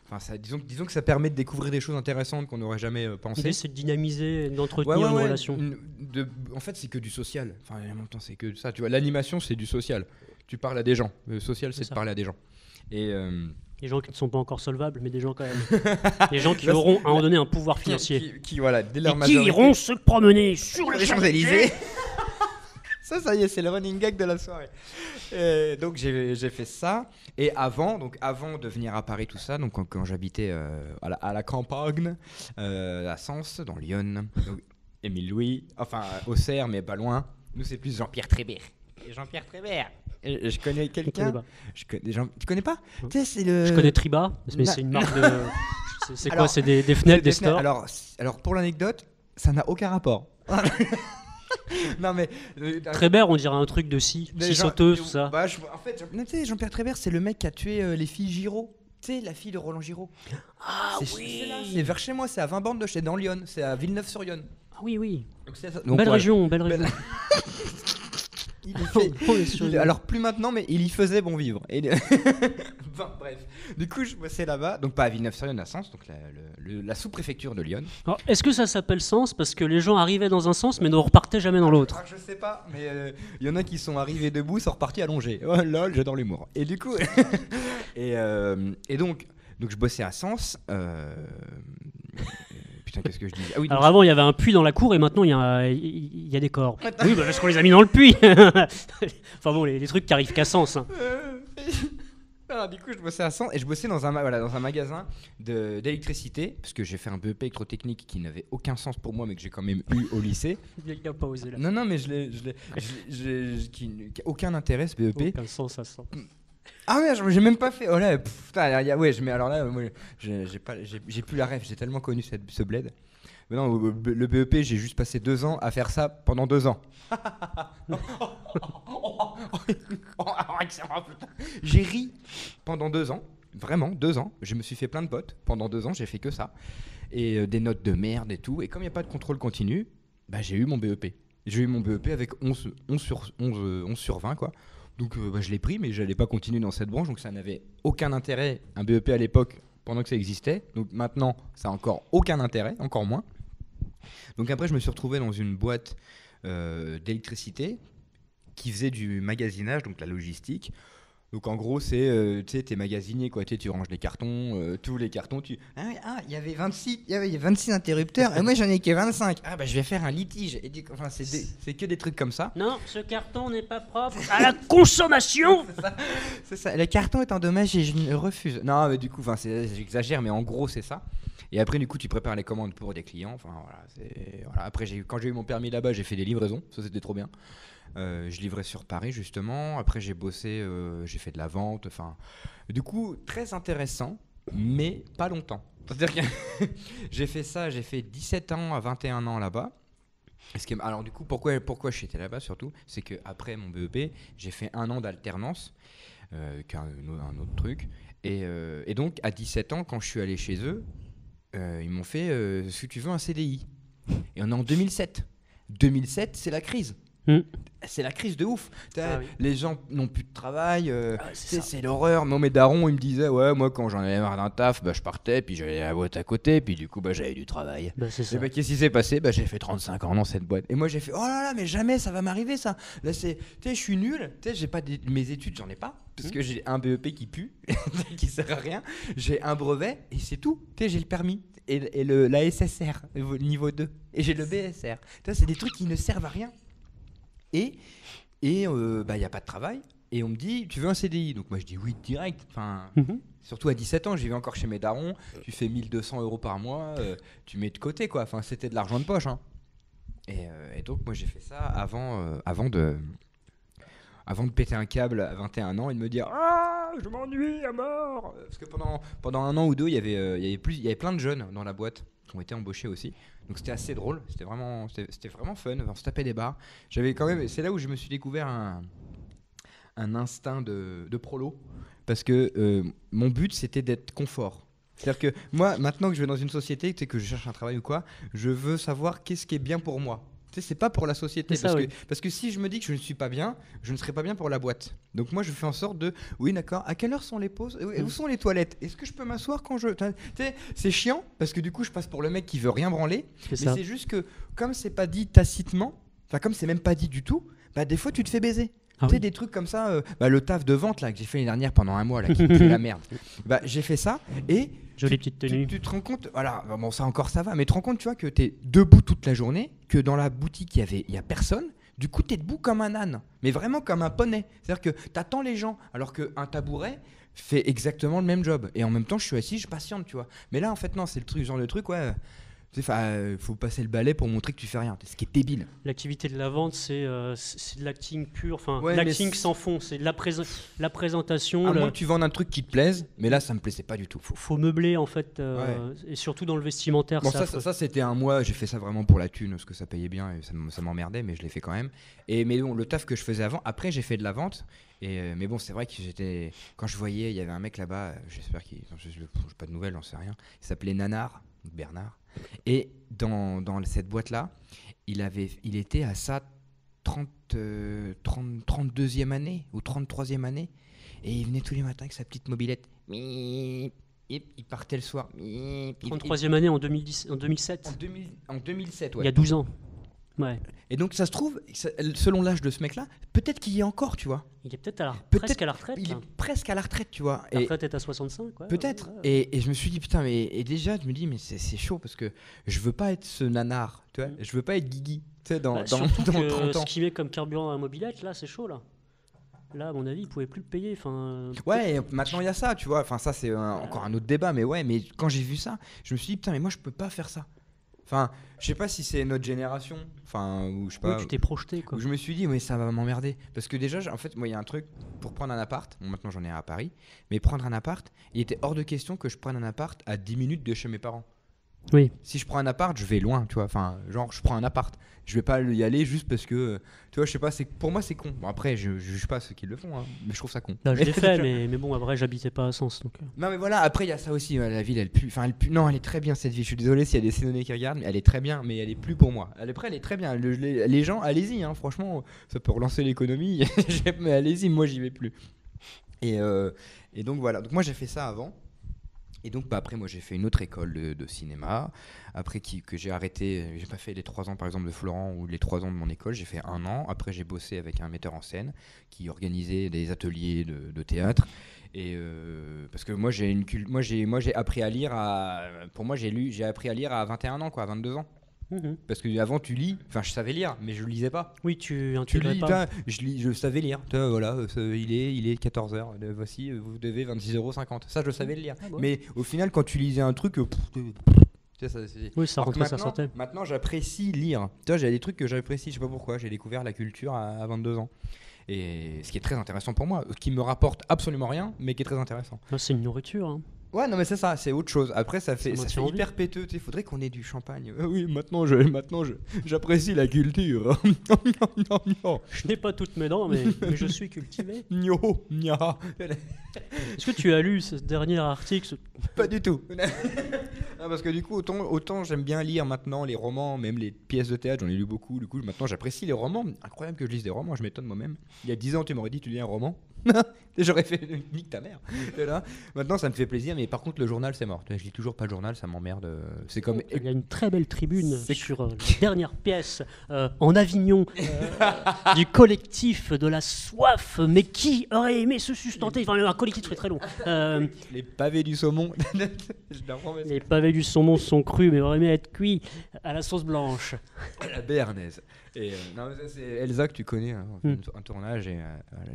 Enfin, disons que ça permet de découvrir des choses intéressantes qu'on n'aurait jamais pensé.
L'idée, c'est de dynamiser, d'entretenir une relation.
En fait, c'est que du social. Enfin, en même temps, c'est que ça. Tu vois, l'animation, c'est du social. Tu parles à des gens. Le social, c'est de
ça.
parler à des gens. Et
Des gens qui ne sont pas encore solvables, mais des gens quand même. Des gens qui auront à un moment donné un pouvoir financier.
qui voilà, dès leur
Et qui
majorité,
iront se promener sur les
les
Champs-Élysées.
Champs-Élysées. Ça y est, c'est le running gag de la soirée. Donc j'ai fait ça. Et avant de venir à Paris, tout ça, donc quand j'habitais à la campagne, à Sens, dans Lyon, donc, Émile Louis, enfin Auxerre, mais pas loin. Nous, c'est plus Jean-Pierre Trébert. Et Jean-Pierre Trébert. Et je connais quelqu'un. Tu connais pas?
Non.
Tu sais, c'est le.
Je connais Triba, mais c'est une marque de. C'est quoi?
Alors,
C'est des fenêtres, des stores?
Alors pour l'anecdote, ça n'a aucun rapport. Non mais
Trébert, on dirait un truc de scie sauteuse, tout ça.
Bah, en fait, tu sais, Jean-Pierre Trébert, c'est le mec qui a tué les filles Giraud. Tu sais, la fille de Roland Giraud.
Ah
C'est là, c'est vers chez moi, c'est à 20 bornes de chez, dans Lyon, c'est à Villeneuve-sur-Yonne.
Ah oui, oui.
Donc, c'est ça. Donc,
Belle
voilà.
région, belle région.
Il fait-
On est sur une-
alors plus maintenant, mais il y faisait bon vivre. Et bon, bref. Du coup, je bossais là-bas, donc pas à Villeneuve-sur-Yonne, à Sens, donc la sous-préfecture de Lyon.
Alors, est-ce que ça s'appelle sens parce que les gens arrivaient dans un sens mais ne repartaient jamais dans l'autre?
Ah, je sais pas, mais il y en a qui sont arrivés debout, sont repartis allongés. Oh lol, j'adore l'humour. Et du coup, et donc je bossais à Sens. Putain, qu'est-ce que je dis? Ah oui, donc,
Alors avant, il y avait un puits dans la cour et maintenant, il y a des corps. Oui, bah, parce qu'on les a mis dans le puits. Enfin bon, les trucs qui arrivent qu'à sens. Hein.
alors, du coup, je bossais à Sens et je bossais dans un magasin d'électricité, parce que j'ai fait un BEP électrotechnique qui n'avait aucun sens pour moi, mais que j'ai quand même eu au lycée.
Il n'a pas osé là.
Non, mais qui a aucun intérêt ce BEP.
Aucun sens à ça.
Ah ouais, j'ai même pas fait. Oh là, putain, mais alors là, moi, j'ai plus la rêve. J'ai tellement connu ce bled. Mais non, le BEP, j'ai juste passé 2 ans à faire ça pendant 2 ans. J'ai ri pendant 2 ans. Vraiment, 2 ans. Je me suis fait plein de potes. Pendant 2 ans, j'ai fait que ça. Et des notes de merde et tout. Et comme il n'y a pas de contrôle continu, bah, j'ai eu mon BEP. J'ai eu mon BEP avec 11 sur 20, quoi. Donc bah, je l'ai pris, mais je n'allais pas continuer dans cette branche. Donc ça n'avait aucun intérêt, un BEP à l'époque, pendant que ça existait. Donc maintenant, ça n'a encore aucun intérêt, encore moins. Donc après, je me suis retrouvé dans une boîte d'électricité qui faisait du magasinage, donc la logistique. Donc en gros, c'est, tu sais, t'es magasinier, quoi. Tu ranges les cartons, tous les cartons, il y avait 26 interrupteurs, et moi j'en ai que 25. Ah bah je vais faire un litige. Et enfin, c'est que des trucs comme ça.
Non, ce carton n'est pas propre à la consommation.
C'est ça, le carton est endommagé, je refuse. Non, mais du coup, j'exagère, mais en gros, c'est ça. Et après, du coup, tu prépares les commandes pour des clients. Enfin, voilà. Après, quand j'ai eu mon permis là-bas, j'ai fait des livraisons. Ça, c'était trop bien. Je livrais sur Paris, justement. Après, j'ai bossé, j'ai fait de la vente. Enfin, du coup, très intéressant, mais pas longtemps. C'est-à-dire que j'ai fait 17 ans à 21 ans là-bas. Alors, du coup, pourquoi j'étais là-bas, surtout, c'est qu'après mon BEP, j'ai fait 1 an d'alternance, un autre truc. Et donc, à 17 ans, quand je suis allé chez eux, ils m'ont fait, si tu veux, un CDI. Et on est en 2007. 2007, c'est la crise. C'est la crise de ouf. Oui. Les gens n'ont plus de travail. C'est l'horreur. Moi, mes darons, ils me disaient, ouais, moi, quand j'en avais marre d'un taf, bah, je partais, puis j'allais à la boîte à côté, puis du coup, bah, j'avais du travail.
Bah, c'est ça.
Et bah, qu'est-ce qui s'est passé? Bah, j'ai fait 35 ans dans cette boîte. Et moi, j'ai fait, oh là là, mais jamais ça va m'arriver, ça. Là, tu sais, je suis nul. Tu sais, j'ai pas mes études, j'en ai pas. Parce que j'ai un BEP qui pue, qui sert à rien. J'ai un brevet, et c'est tout. Tu sais, j'ai le permis. Et la SSR, niveau 2. Et j'ai le BSR. Tu sais, c'est des trucs qui ne servent à rien. Et bah, y a pas de travail. Et on me dit, tu veux un CDI? Donc moi je dis oui direct. Enfin, surtout à 17 ans, j'y vais encore chez mes darons. Tu fais 1 200 € par mois, tu mets de côté, quoi. Enfin, c'était de l'argent de poche. Hein. Et donc moi j'ai fait ça avant de péter un câble à 21 ans et de me dire ah, je m'ennuie à mort. Parce que pendant 1 an ou 2, il y avait plein de jeunes dans la boîte qui ont été embauchés aussi. Donc c'était assez drôle, c'était vraiment fun, on se tapait des barres. C'est là où je me suis découvert un instinct de prolo, parce que mon but c'était d'être confort. C'est-à-dire que moi, maintenant que je vais dans une société, tu sais, que je cherche un travail ou quoi, je veux savoir qu'est-ce qui est bien pour moi. Tu sais, c'est pas pour la société, parce que si je me dis que je ne suis pas bien, je ne serai pas bien pour la boîte. Donc moi je fais en sorte de, oui d'accord, à quelle heure sont les pauses, où sont les toilettes, est-ce que je peux m'asseoir quand je... Tu sais, c'est chiant, parce que du coup je passe pour le mec qui veut rien branler, c'est juste que comme c'est pas dit tacitement, enfin comme c'est même pas dit du tout, bah des fois tu te fais baiser. Tu sais, des trucs comme ça, le taf de vente là que j'ai fait l'année dernière pendant 1 mois là, qui pue la merde. Bah j'ai fait ça et
jolie petite tenue.
Tu te rends compte, voilà, bon ça encore ça va, mais tu te rends compte, tu vois, que t'es debout toute la journée, que dans la boutique il y a personne. Du coup t'es debout comme un âne, mais vraiment comme un poney. C'est-à-dire que t'attends les gens, alors qu'un tabouret fait exactement le même job. Et en même temps je suis assis, je patiente, tu vois. Mais là en fait non, c'est le genre de truc, ouais. Faut passer le balai pour montrer que tu fais rien, ce qui est débile.
L'activité de la vente, c'est de l'acting pur, enfin
ouais,
l'acting sans fond, c'est de la présentation.
À moins que tu vendes un truc qui te plaise, mais là ça me plaisait pas du tout.
Faut meubler en fait, et surtout dans le vestimentaire.
Bon, ça c'était 1 mois, j'ai fait ça vraiment pour la thune, parce que ça payait bien et ça m'emmerdait, mais je l'ai fait quand même. Mais bon, le taf que je faisais avant, après j'ai fait de la vente. Mais bon, c'est vrai que quand je voyais, il y avait un mec là-bas, j'espère qu'il... Je n'ai pas de nouvelles, j'en sais rien. Il s'appelait Nanar, Bernard. Et dans cette boîte-là, il était à sa 32e année ou 33e année. Et il venait tous les matins avec sa petite mobilette. Il partait le soir.
33e année en 2007.
En 2007, ouais.
Il y a 12 ans. Ouais.
Et donc ça se trouve, selon l'âge de ce mec-là, peut-être qu'il y est encore, tu vois.
Il est peut-être presque à la retraite.
Il est presque à la retraite, tu vois.
La retraite est à 65, quoi.
Peut-être. Ouais. Et je me suis dit, putain, et déjà, je me dis, mais c'est chaud, parce que je veux pas être ce nanar, tu vois. Je veux pas être Guigui, tu sais, dans 30 ans.
Ce qu'il met comme carburant à la mobilette, là, c'est chaud, là. Là, à mon avis, il pouvait plus le payer.
Ouais, et maintenant il y a ça, tu vois. Enfin, ça, c'est encore un autre débat, mais ouais, mais quand j'ai vu ça, je me suis dit, putain, mais moi, je peux pas faire ça. Enfin, je sais pas si c'est notre génération, ou je sais pas.
Oui, tu t'es projeté, quoi.
Où je me suis dit, mais ça va m'emmerder. Parce que déjà, en fait, moi, il y a un truc, pour prendre un appart, bon, maintenant j'en ai un à Paris, mais prendre un appart, il était hors de question que je prenne un appart à 10 minutes de chez mes parents.
Oui.
Si je prends un appart, je vais loin, tu vois. Enfin, genre, je prends un appart. Je vais pas y aller juste parce que, tu vois, je sais pas, pour moi, c'est con. Bon, après, je juge pas ceux qui le font, hein, mais je trouve ça con.
Là, je l'ai fait, mais bon, après, j'habitais pas à Sens. Donc...
Non, mais voilà, après, il y a ça aussi. La ville, elle pue. Enfin, non, elle est très bien, cette ville. Je suis désolé s'il y a des Sénonais qui regardent, mais elle est très bien, mais elle est plus pour moi. Elle est très bien. Les gens, allez-y, hein, franchement, ça peut relancer l'économie. Mais allez-y, moi, j'y vais plus. Et donc, voilà. Donc, moi, j'ai fait ça avant. Et donc après moi j'ai fait une autre école de cinéma, après que j'ai arrêté, j'ai pas fait les 3 ans par exemple de Florent ou les 3 ans de mon école, j'ai fait 1 an, après j'ai bossé avec un metteur en scène qui organisait des ateliers de théâtre, et parce que moi j'ai appris à lire j'ai appris à lire à 21 ans quoi, à 22 ans. Parce que avant tu lis, enfin je savais lire, mais je lisais pas.
Oui, tu intégrais pas.
Je savais lire. Voilà, il est 14h. Voici, vous devez 26,50 €. Ça, je savais le lire.
Ah bon.
Mais au final, quand tu lisais un truc,
oui, ça rentrait, ça sortait.
Maintenant, j'apprécie lire. Tu vois, j'ai des trucs que j'apprécie. Je sais pas pourquoi. J'ai découvert la culture à 22 ans. Et ce qui est très intéressant pour moi, qui me rapporte absolument rien, mais qui est très intéressant.
Là, c'est une nourriture. Hein.
Ouais, non, mais c'est ça, c'est autre chose. Après, ça fait hyper péteux. Il faudrait qu'on ait du champagne. Oui, maintenant, j'apprécie la culture.
Je n'ai pas toutes mes dents, mais je suis cultivé.
Nya.
Est-ce que tu as lu ce dernier article?
Pas du tout. Non, parce que du coup, autant j'aime bien lire maintenant les romans, même les pièces de théâtre, j'en ai lu beaucoup. Du coup, maintenant, j'apprécie les romans. Incroyable que je lise des romans, je m'étonne moi-même. Il y a 10 ans, tu m'aurais dit, tu lis un roman. J'aurais fait nique ta mère. Là. Maintenant, ça me fait plaisir, mais par contre, le journal, c'est mort. Je lis toujours pas le journal, ça m'emmerde. C'est comme.
Il y a une très belle tribune sur la dernière pièce en Avignon du collectif de la soif. Mais qui aurait aimé se sustenter? Enfin, un collectif très très long.
Les pavés du saumon.
Les pavés du saumon sont crus, mais auraient aimé être cuits à la sauce blanche.
La béarnaise. Et non, c'est Elsa que tu connais, hein, un tournage, et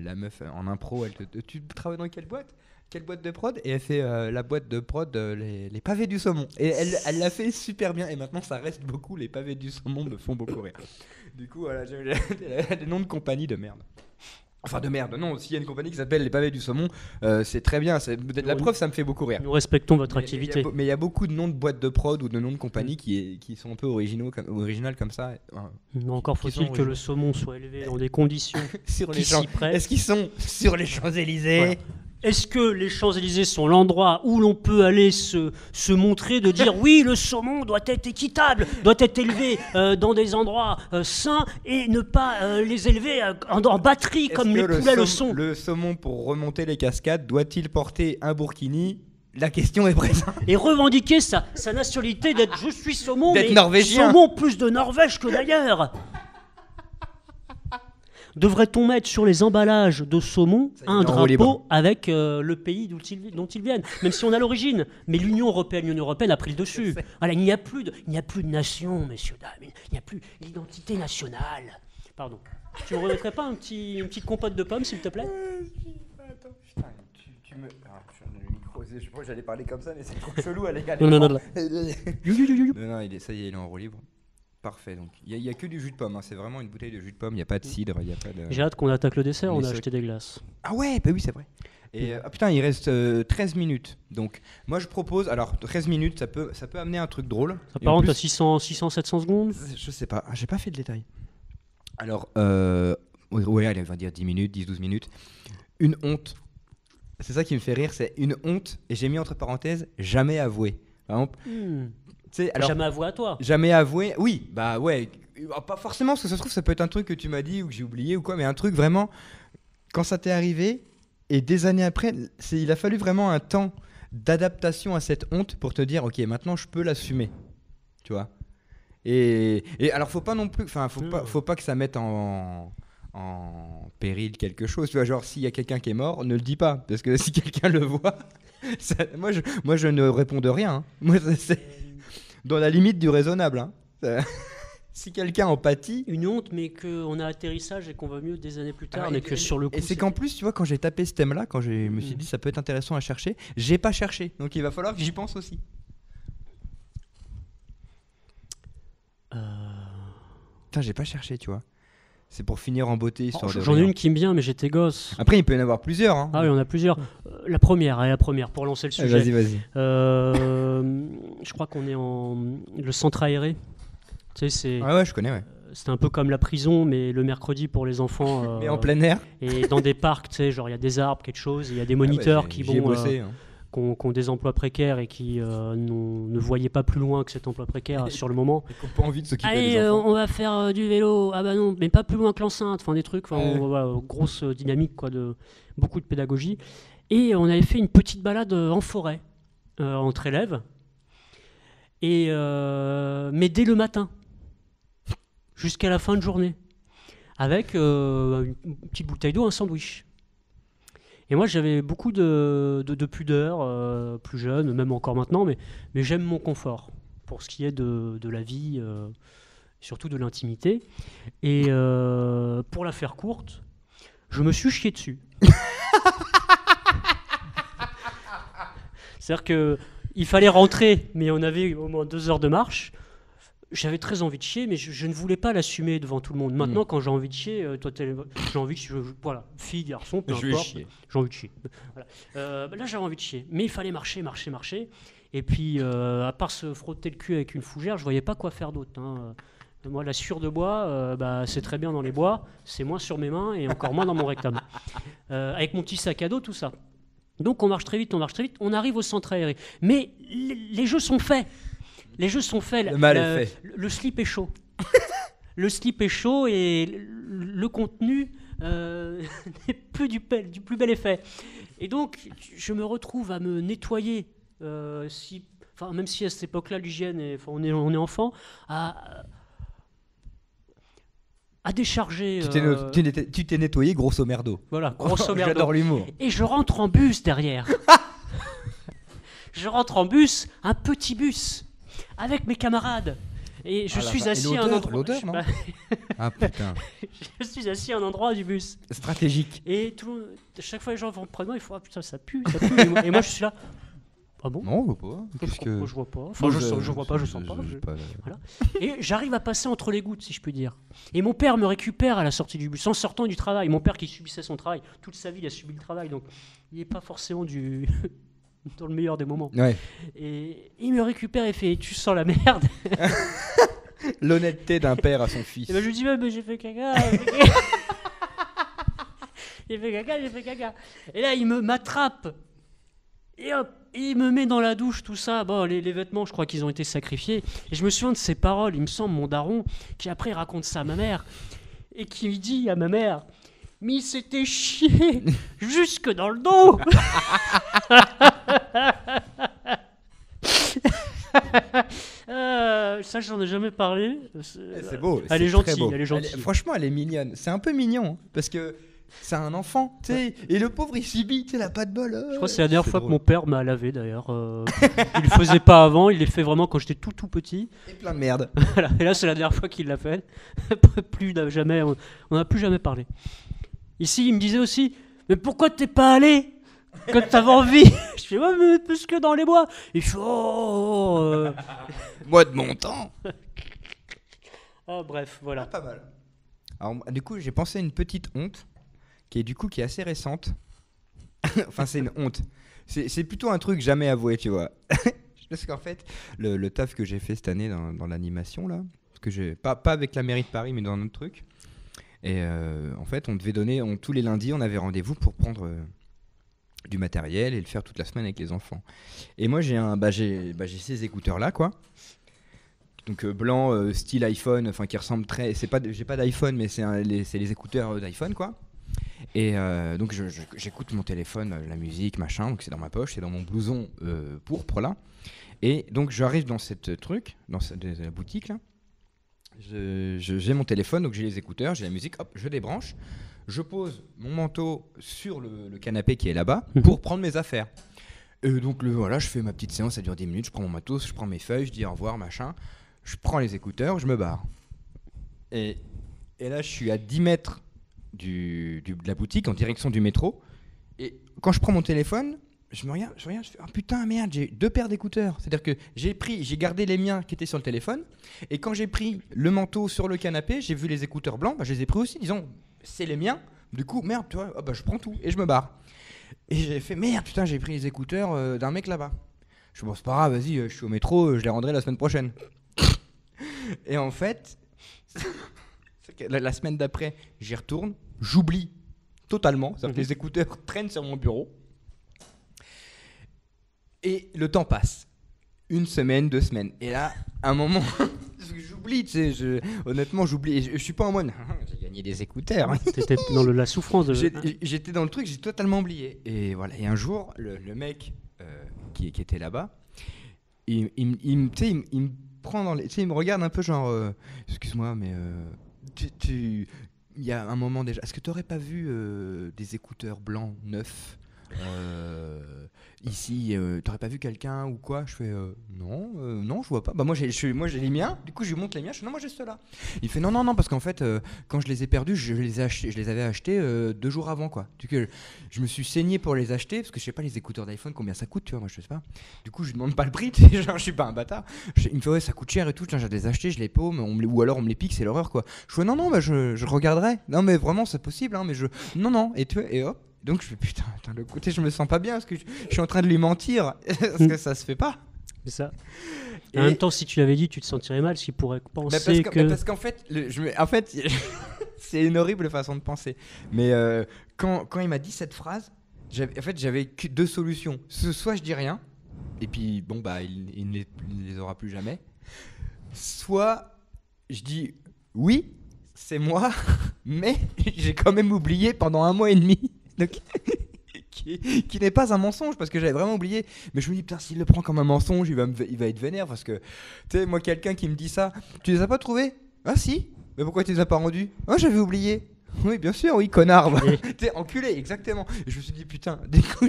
la meuf en impro, tu travailles dans quelle boîte de prod? Et elle fait la boîte de prod les pavés du saumon. Et elle l'a fait super bien, et maintenant ça reste beaucoup, les pavés du saumon me font beaucoup rire. Du coup, voilà, j'ai des noms de compagnie de merde. Enfin de merde, non, s'il y a une compagnie qui s'appelle les pavés du saumon, c'est très bien, la preuve ça me fait beaucoup rire.
Nous respectons votre activité.
Mais il y a beaucoup de noms de boîtes de prod ou de noms de compagnie qui sont un peu originales comme ça.
Encore faut-il que le saumon soit élevé dans des conditions qui s'y prêtent.
Est-ce qu'ils sont sur les Champs-Élysées?
Voilà. Est-ce que les Champs-Élysées sont l'endroit où l'on peut aller se montrer, de dire oui, le saumon doit être équitable, doit être élevé dans des endroits sains et ne pas les élever en batterie comme les poulets le sont?
Le saumon, pour remonter les cascades, doit-il porter un burkini? La question est présente.
Et revendiquer sa nationalité d'être je suis saumon,
d'être
mais
norvégien.
Saumon plus de Norvège que d'ailleurs. Devrait-on mettre sur les emballages de saumon un drapeau avec le pays dont ils viennent, même si on a l'origine? Mais l'Union européenne a pris le dessus. Voilà, il n'y a plus de nation, messieurs, dames. Il n'y a plus d'identité nationale. Pardon. Tu me remettrais pas une petite compote de pommes, s'il te plaît?
Attends, putain, tu me... le micro, je crois que j'allais parler comme ça, mais c'est trop chelou, allez.
Non.
Non, ça y est, il est en roue libre. Parfait, donc il n'y a que du jus de pomme, hein. C'est vraiment une bouteille de jus de pomme, il n'y a pas de cidre, il n'y a pas de...
J'ai hâte qu'on attaque le dessert, on a acheté des glaces.
Ah ouais, bah oui, c'est vrai. Et putain, il reste 13 minutes, donc moi je propose, alors 13 minutes, ça peut amener un truc drôle.
Ça part à 600, 700 secondes?
Je sais pas, j'ai pas fait de détails. Alors, ouais, allez, on va dire 10 minutes, 10-12 minutes. Une honte, c'est ça qui me fait rire, c'est une honte, et j'ai mis entre parenthèses, jamais avoué. Par exemple...
Alors, jamais avoué à toi?
Jamais avoué, oui, bah ouais, pas forcément, parce que ça se trouve, ça peut être un truc que tu m'as dit ou que j'ai oublié ou quoi, mais un truc vraiment, quand ça t'est arrivé, et des années après, il a fallu vraiment un temps d'adaptation à cette honte pour te dire, ok, maintenant je peux l'assumer, tu vois. Et alors, faut pas non plus, enfin, faut pas que ça mette en péril quelque chose, tu vois, genre s'il y a quelqu'un qui est mort, ne le dis pas, parce que si quelqu'un le voit, moi je ne réponds de rien, hein. Moi c'est dans la limite du raisonnable, hein. Si quelqu'un en pâtit...
Une honte, mais qu'on a atterrissage et qu'on va mieux des années plus tard, mais que sur le coup...
Et c'est qu'en plus, tu vois, quand j'ai tapé ce thème-là, quand je me suis dit ça peut être intéressant à chercher, j'ai pas cherché, donc il va falloir que j'y pense aussi. Putain, j'ai pas cherché, tu vois. C'est pour finir en beauté.
J'en ai une qui me vient, mais j'étais gosse.
Après, il peut y en avoir plusieurs, hein.
Ah oui, on a plusieurs. La première, pour lancer le sujet.
Vas-y.
Je crois qu'on est le centre aéré. Tu sais,
Ouais, je connais, ouais.
c'est un peu comme la prison, mais le mercredi pour les enfants.
Mais en plein air.
Et dans des parcs, tu sais, genre il y a des arbres, quelque chose, il y a des moniteurs qui
J'y ai bossé, hein.
qui ont des emplois précaires et qui ne voyaient pas plus loin que cet emploi précaire sur le moment.
Et qui n'ont pas envie de s'occuper
Allez,
des enfants.
on va faire du vélo. Ah bah non, mais pas plus loin que l'enceinte. Enfin, des trucs, voilà, grosse dynamique, quoi, de beaucoup de pédagogie. Et on avait fait une petite balade en forêt entre élèves. Mais dès le matin, jusqu'à la fin de journée, avec une petite bouteille d'eau, un sandwich. Et moi, j'avais beaucoup de pudeur, plus jeune, même encore maintenant, mais j'aime mon confort, pour ce qui est de la vie, surtout de l'intimité. Et pour la faire courte, je me suis chié dessus. C'est-à-dire qu'il fallait rentrer, mais on avait au moins 2 heures de marche. J'avais très envie de chier, mais je ne voulais pas l'assumer devant tout le monde. Maintenant, quand j'ai envie de chier, j'ai envie de voilà, fille, garçon, peu importe, j'ai envie de chier. Voilà. Là, j'avais envie de chier, mais il fallait marcher. Et puis, à part se frotter le cul avec une fougère, je voyais pas quoi faire d'autre. Hein. Moi, la sueur de bois, c'est très bien dans les bois, c'est moins sur mes mains et encore moins dans mon rectum. Avec mon petit sac à dos, tout ça. Donc, on marche très vite, on arrive au centre aéré. Mais les jeux sont faits.
Le mal est fait.
Le slip est chaud. Le slip est chaud et le contenu n'est plus du plus bel effet. Et donc, je me retrouve à me nettoyer, même si à cette époque-là, l'hygiène, on est enfant, à décharger.
Tu t'es nettoyé grosso merdo.
Voilà, grosso merdo.
J'adore l'humour.
Et je rentre en bus derrière. Je rentre en bus, un petit bus, avec mes camarades. Et je suis assis à un endroit.
L'odeur, non ? Ah putain.
Je suis assis à un endroit du bus.
Stratégique.
Et chaque fois les gens vont me prendre, il faut, ah putain, ça pue. Et moi je suis là. Ah bon ?
Non, on voit pas.
Moi, je vois pas. Enfin, je vois pas, je sens pas. Voilà. Et j'arrive à passer entre les gouttes, si je puis dire. Et mon père me récupère à la sortie du bus, en sortant du travail. Mon père qui subissait son travail. Toute sa vie, il a subi le travail. Donc, il n'est pas forcément dans le meilleur des moments. Ouais. Et il me récupère et fait « Tu sens la merde ?»
L'honnêteté d'un père à son fils.
Et ben, je lui dis « Mais j'ai fait caca. » J'ai fait caca. Et là, il m'attrape. Et hop, il me met dans la douche, tout ça. Bon, les vêtements, je crois qu'ils ont été sacrifiés. Et je me souviens de ces paroles, il me semble, mon daron, qui après raconte ça à ma mère, et qui lui dit à ma mère « Mais il s'était chié jusque dans le dos !» Ça, j'en ai jamais parlé.
C'est beau.
Elle est gentille.
Franchement, elle est mignonne. C'est un peu mignon, parce que c'est un enfant, tu sais, et le pauvre il subit, tu sais, il a pas de bol.
Je crois que c'est la dernière fois que mon père m'a lavé d'ailleurs. Il le faisait pas avant, il l'a fait vraiment quand j'étais tout petit.
Et plein de merde.
Voilà. Et là, c'est la dernière fois qu'il l'a fait. On n'a plus jamais parlé. Ici, il me disait aussi, mais pourquoi t'es pas allé quand t'avais envie? Je fais, ouais, mais parce que dans les bois. Il fait,
Moi de mon temps.
Ah, bref, voilà.
Pas mal. Alors, du coup, j'ai pensé à une petite honte qui est assez récente. Enfin, c'est une honte. C'est plutôt un truc jamais avoué, tu vois. Parce qu'en fait, le taf que j'ai fait cette année dans l'animation, là, parce que pas avec la mairie de Paris, mais dans un autre truc. Et en fait, on devait donner, tous les lundis, on avait rendez-vous pour prendre du matériel et le faire toute la semaine avec les enfants. Et moi, j'ai ces écouteurs-là, quoi. Donc blanc, style iPhone, enfin qui ressemble très. J'ai pas d'iPhone, mais c'est les écouteurs d'iPhone, quoi. Et donc j'écoute mon téléphone, la musique, machin. Donc c'est dans ma poche, c'est dans mon blouson pourpre là. Et donc j'arrive dans cette truc, dans la boutique là. J'ai mon téléphone, donc j'ai les écouteurs, j'ai la musique. Hop, je débranche. Je pose mon manteau sur le canapé qui est là-bas pour prendre mes affaires. Et donc voilà, je fais ma petite séance, ça dure 10 minutes. Je prends mon matos, je prends mes feuilles, je dis au revoir, machin. Je prends les écouteurs, je me barre. Et là, je suis à 10 mètres de la boutique en direction du métro. Et quand je prends mon téléphone, je regarde, je fais oh putain, merde, j'ai 2 paires d'écouteurs. C'est-à-dire que j'ai gardé les miens qui étaient sur le téléphone. Et quand j'ai pris le manteau sur le canapé, j'ai vu les écouteurs blancs, je les ai pris aussi, disons, c'est les miens. Du coup, merde, tu vois, je prends tout et je me barre. Et j'ai fait merde, putain, j'ai pris les écouteurs d'un mec là-bas. Je me dis, bon, c'est pas grave, vas-y, je suis au métro, je les rendrai la semaine prochaine. Et en fait, la semaine d'après, j'y retourne, j'oublie totalement, c'est-à-dire que les écouteurs traînent sur mon bureau. Et le temps passe. 1 semaine, 2 semaines. Et là, à un moment, j'oublie, tu sais, honnêtement, j'oublie. Et je suis pas en mode, j'ai gagné des écouteurs.
T'étais dans la souffrance de...
J'étais dans le truc, j'ai totalement oublié. Et voilà. Et un jour, le mec qui était là-bas, il me prend dans les... Tu sais, il me regarde un peu genre, excuse-moi, mais il y a un moment déjà, est-ce que tu n'aurais pas vu des écouteurs blancs neufs ici, t'aurais pas vu quelqu'un ou quoi? Je fais non, je vois pas. Bah moi j'ai les miens. Du coup je lui montre les miens. Je fais non, moi j'ai ceux-là. Il fait non parce qu'en fait quand je les ai perdus, je les avais achetés 2 jours avant quoi. Du coup je me suis saigné pour les acheter parce que je sais pas les écouteurs d'iPhone combien ça coûte, tu vois, moi je sais pas. Du coup je lui demande pas le prix, tu sais, genre je suis pas un bâtard. Il me fait ouais ça coûte cher et tout. Je les ai achetés, je les paume, ou alors on me les pique, c'est l'horreur quoi. Je fais non bah je regarderai. Non mais vraiment c'est possible hein, mais non et hop. Donc je fais putain, le côté je me sens pas bien parce que je suis en train de lui mentir parce que ça se fait pas.
C'est ça. Et en même temps, si tu l'avais dit, tu te sentirais mal, parce qu'il pourrait penser
parce qu'en fait, c'est une horrible façon de penser. Mais quand il m'a dit cette phrase, j'avais que 2 solutions. Soit je dis rien, et puis bon bah il ne les aura plus jamais. Soit je dis oui, c'est moi, mais j'ai quand même oublié pendant 1 mois et demi. Donc, qui n'est pas un mensonge parce que j'avais vraiment oublié, mais je me dis putain s'il le prend comme un mensonge il va être vénère parce que tu sais moi quelqu'un qui me dit ça, tu les as pas trouvés? Ah si, mais pourquoi tu les as pas rendus? Ah j'avais oublié. Oui bien sûr, oui connard. T'es enculé exactement. Et je me suis dit putain, du coup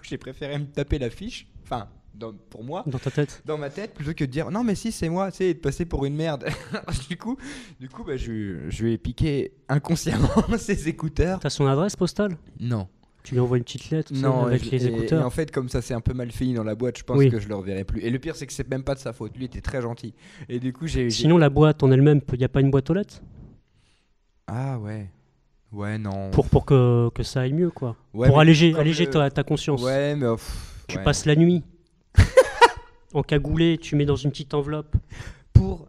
j'ai préféré me taper la fiche, enfin pour moi, dans ma tête, plutôt que de dire non mais si c'est moi, tu sais, de passer pour une merde. du coup bah, je lui ai piqué inconsciemment ses écouteurs.
T'as son adresse postale?
Non.
Tu lui envoies une petite lettre avec les écouteurs.
Et en fait, comme ça s'est un peu mal fini dans la boîte, je pense que je le reverrai plus. Et le pire, c'est que c'est même pas de sa faute. Lui était très gentil. Et du coup,
Sinon, la boîte en elle-même, il n'y a pas une boîte aux lettres?
Ah ouais. Ouais, non.
Pour que ça aille mieux, quoi.
Ouais,
pour alléger ta conscience.
Ouais, mais...
tu passes la nuit. En cagoulé, tu mets dans une petite enveloppe.
Pour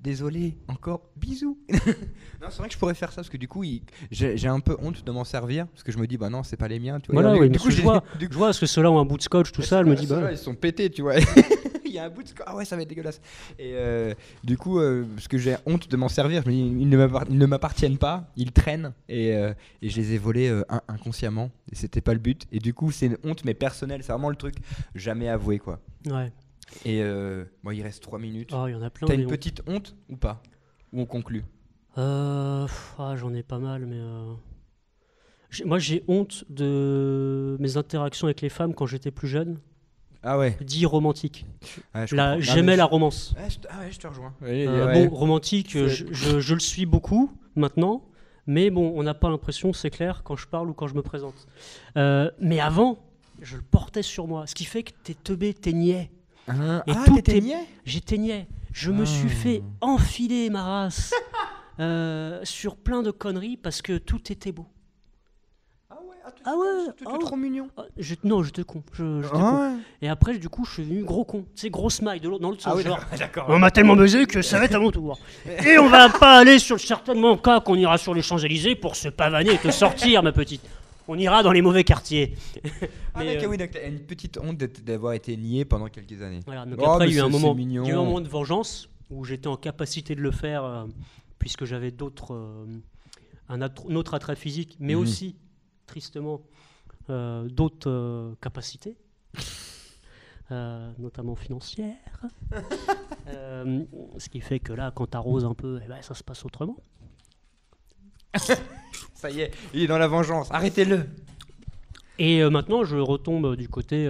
désolé, encore bisous. Non, c'est vrai que je pourrais faire ça parce que du coup, j'ai un peu honte de m'en servir parce que je me dis bah non, c'est pas les miens, tu vois.
Voilà, du coup, je vois parce que ceux-là ont un bout de scotch, tout ça, elle me dit bah
ils sont pétés, tu vois. Il y a un bout de scotch. Ah ouais, ça va être dégueulasse. Et du coup, parce que j'ai honte de m'en servir, je me dis ils ne m'appartiennent pas, ils traînent et je les ai volés inconsciemment et c'était pas le but. Et du coup, c'est une honte mais personnelle, c'est vraiment le truc jamais avoué quoi.
Ouais.
Et il reste 3 minutes.
Oh, il y en a plein.
T'as une petite honte ou pas? Ou on conclut?
J'en ai pas mal, mais moi j'ai honte de mes interactions avec les femmes quand j'étais plus jeune.
Ah ouais.
Dit romantique.
Ouais,
j'aimais la romance.
Je te rejoins.
Bon, romantique, je le suis beaucoup maintenant, mais bon, on n'a pas l'impression, c'est clair, quand je parle ou quand je me présente. Mais avant, je le portais sur moi, ce qui fait que t'es teubé, t'es niais.
T'étais niais?
J'étais niais. Je me suis fait enfiler ma race sur plein de conneries parce que tout était beau.
T'es trop mignon.
Non, j'étais con. J'étais con. Et après, du coup, je suis devenu gros con. C'est grosse maille dans l'autre sens.
D'accord.
On m'a tellement baisé que ça va être à mon tour. Et on va pas aller sur certainement cas qu'on ira sur les Champs-Élysées pour se pavaner et te sortir, ma petite. On ira dans les mauvais quartiers.
Oui, donc t'as une petite honte d'avoir été nié pendun quelques années.
Voilà, donc après, il y a eu un moment de vengeance où j'étais en capacité de le faire puisque j'avais un autre attrait physique, mais aussi, tristement, d'autres capacités, notamment financières. Ce qui fait que là, quand t'arroses un peu, ça se passe autrement.
Ça y est, il est dans la vengeance, arrêtez-le.
Et maintenant, je retombe du côté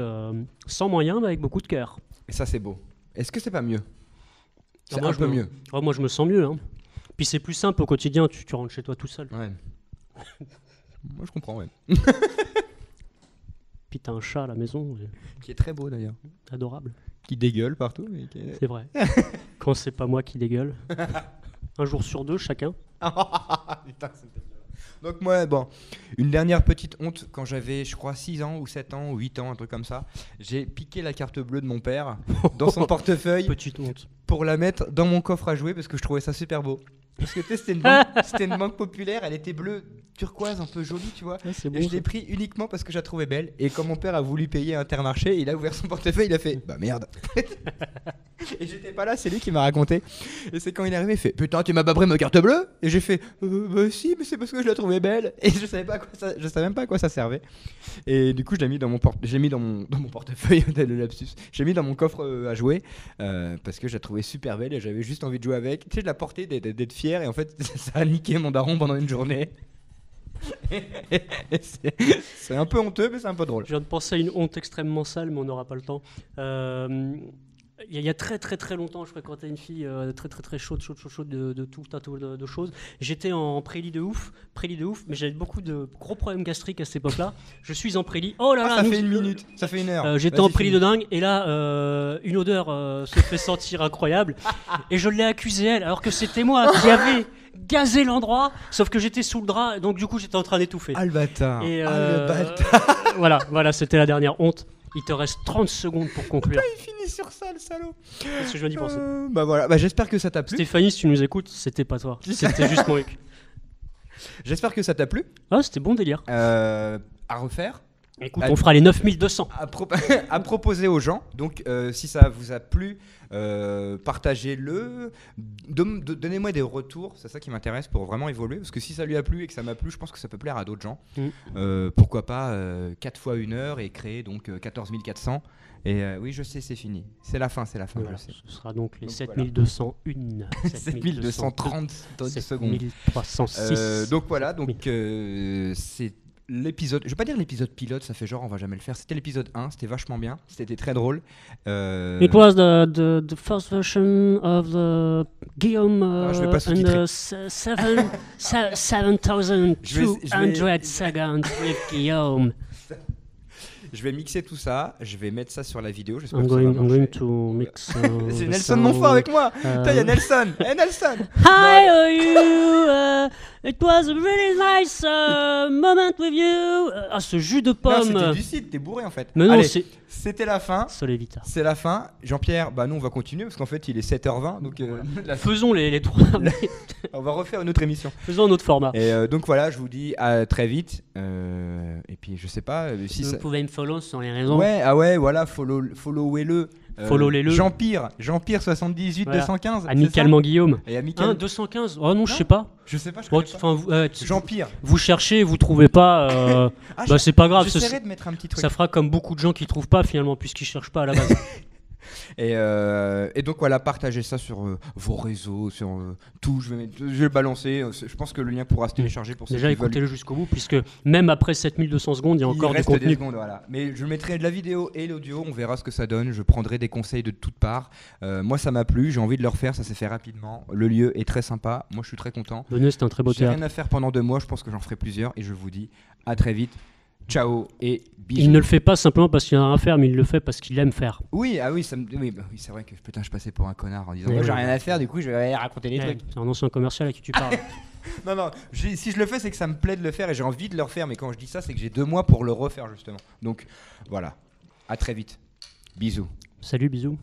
sans moyens, mais avec beaucoup de cœur.
Et ça, c'est beau. Est-ce que c'est pas mieux? C'est un peu mieux.
Moi, je me sens mieux. Hein. Puis c'est plus simple au quotidien, tu rentres chez toi tout seul.
Ouais. Moi, je comprends, ouais.
Puis t'as un chat à la maison.
Qui est très beau, d'ailleurs.
Adorable.
Qui dégueule partout.
C'est vrai. Quand c'est pas moi qui dégueule. Un jour sur 2, chacun.
Putain, Donc moi, bon, une dernière petite honte, quand j'avais, je crois, 6 ans ou 7 ans ou 8 ans, un truc comme ça, j'ai piqué la carte bleue de mon père dans son portefeuille
Petite honte.
pour la mettre dans mon coffre à jouer parce que je trouvais ça super beau. Parce que tu sais, c'était une banque populaire, elle était bleue, turquoise, un peu jolie, tu vois.
Ouais, c'est bon,
Et je
ça.
l'ai pris uniquement parce que je la trouvais belle. Et quand mon père a voulu payer à Intermarché, il a ouvert son portefeuille, il a fait bah merde. Et j'étais pas là, c'est lui qui m'a raconté. Et c'est quand il est arrivé, il fait putain, tu m'as pas pris ma carte bleue? Et j'ai fait bah si, mais c'est parce que je la trouvais belle. Et je savais même pas à quoi ça servait. Et du coup, je l'ai mis dans mon portefeuille, le lapsus. J'ai mis dans mon coffre à jouer parce que je la trouvais super belle et j'avais juste envie de jouer avec. Tu sais, je la portais, d'être fier, et en fait, ça a niqué mon daron pendant une journée. Et c'est un peu honteux, mais c'est un peu drôle.
Je viens de penser à une honte extrêmement sale, mais on n'aura pas le temps. Il y a très très très longtemps, je fréquentais une fille très très très chaude de tout un tas de choses. J'étais en prélit de ouf, mais j'avais beaucoup de gros problèmes gastriques à cette époque-là. Je suis en prélit. Oh là là,
ça fait une minute, ça fait une heure.
J'étais
Vas-y,
en prélit
finis.
de dingue, et là, une odeur se fait sentir incroyable, et je l'ai accusée elle, alors que c'était moi qui avais gazé l'endroit, sauf que j'étais sous le drap, donc du coup j'étais en train d'étouffer.
Ah le bâtard.
Et
le bâtard.
voilà, c'était la dernière honte. Il te reste 30 secondes pour conclure.
Il finit sur ça, le salaud.
Parce que je viens d'y penser.
Bah voilà, bah j'espère que ça t'a plu.
Stéphanie, si tu nous écoutes, c'était pas toi. C'était juste mon Luc.
J'espère que ça t'a plu.
Ah, c'était bon délire.
À refaire.
Écoute, on fera les 9200.
À proposer aux gens. Donc, si ça vous a plu, partagez-le. Donnez-moi des retours. C'est ça qui m'intéresse pour vraiment évoluer. Parce que si ça lui a plu et que ça m'a plu, je pense que ça peut plaire à d'autres gens. Pourquoi pas 4 fois 1 heure et créer donc 14 400. Et oui, je sais, c'est fini. C'est la fin,
Voilà,
je sais.
ce sera donc les
Donc,
7201.
7230 secondes.
7306.
Donc voilà, c'est l'épisode, je vais pas dire l'épisode pilote, ça fait genre on va jamais le faire. C'était l'épisode 1, c'était vachement bien, c'était très drôle.
It was the first version of the Guillaume
je vais pas sous-titrer.
and the 7200 seconds with Guillaume.
Je vais mixer tout ça, je vais mettre ça sur la vidéo. J'espère
I'm
que ça va
going
marcher.
to mix.
C'est
the
Nelson
sound.
Montfort avec moi. Putain, il y a Nelson. Hey Nelson.
Hi, you. It was a really nice moment with you. Ah, ce jus de
Non,
pomme.
c'était du site, t'es bourré en fait.
Mais non,
Allez,
c'est
c'était la fin.
Solevita.
C'est la fin. Jean-Pierre, bah nous on va continuer parce qu'en fait il est 7h20 donc
Faisons les trois.
on va refaire une autre émission.
Faisons un autre format.
Et donc voilà, je vous dis à très vite. Et puis je sais pas si
Vous
ça...
pouvez me follow sur les réseaux.
Ouais, voilà, followez-le.
Follow-les-le.
Jean-Pierre 78
Voilà.
215.
Amicalement Guillaume.
Et amicalement.
215. Oh non, je
Non.
sais pas.
Je sais pas, je
Bon,
connais pas.
enfin,
Jean-Pierre.
vous cherchez, vous trouvez pas.
Ah,
Bah c'est pas grave.
J'essaierai de mettre un petit truc.
Ça fera comme beaucoup de gens qui trouvent pas finalement puisqu'ils cherchent pas à la base.
Et donc voilà, partagez ça sur vos réseaux, sur tout. Je vais le balancer. Je pense que le lien pourra se télécharger pour ceux
Déjà
qui veulent.
écoutez-le jusqu'au bout puisque même après 7200 secondes, il y a encore
Il
du
reste des
contenu.
secondes, voilà. Mais je mettrai de la vidéo et l'audio, on verra ce que ça donne. Je prendrai des conseils de toutes parts. Moi, ça m'a plu, j'ai envie de le refaire, ça s'est fait rapidement. Le lieu est très sympa, moi je suis très content.
Venez, c'est un très beau
J'ai
théâtre.
rien à faire pendant 2 mois, je pense que j'en ferai plusieurs et je vous dis à très vite. Ciao et bisous.
Il ne le fait pas simplement parce qu'il en a rien à faire, mais il le fait parce qu'il aime faire.
Oui, ah oui, oui, c'est vrai que putain, je passais pour un connard en disant
Mais
moi, j'ai
oui.
rien à faire, du coup je vais raconter des trucs.
C'est un ancien commercial à qui tu parles.
Non, si je le fais, c'est que ça me plaît de le faire et j'ai envie de le refaire, mais quand je dis ça, c'est que j'ai 2 mois pour le refaire justement. Donc voilà, à très vite. Bisous.
Salut, bisous.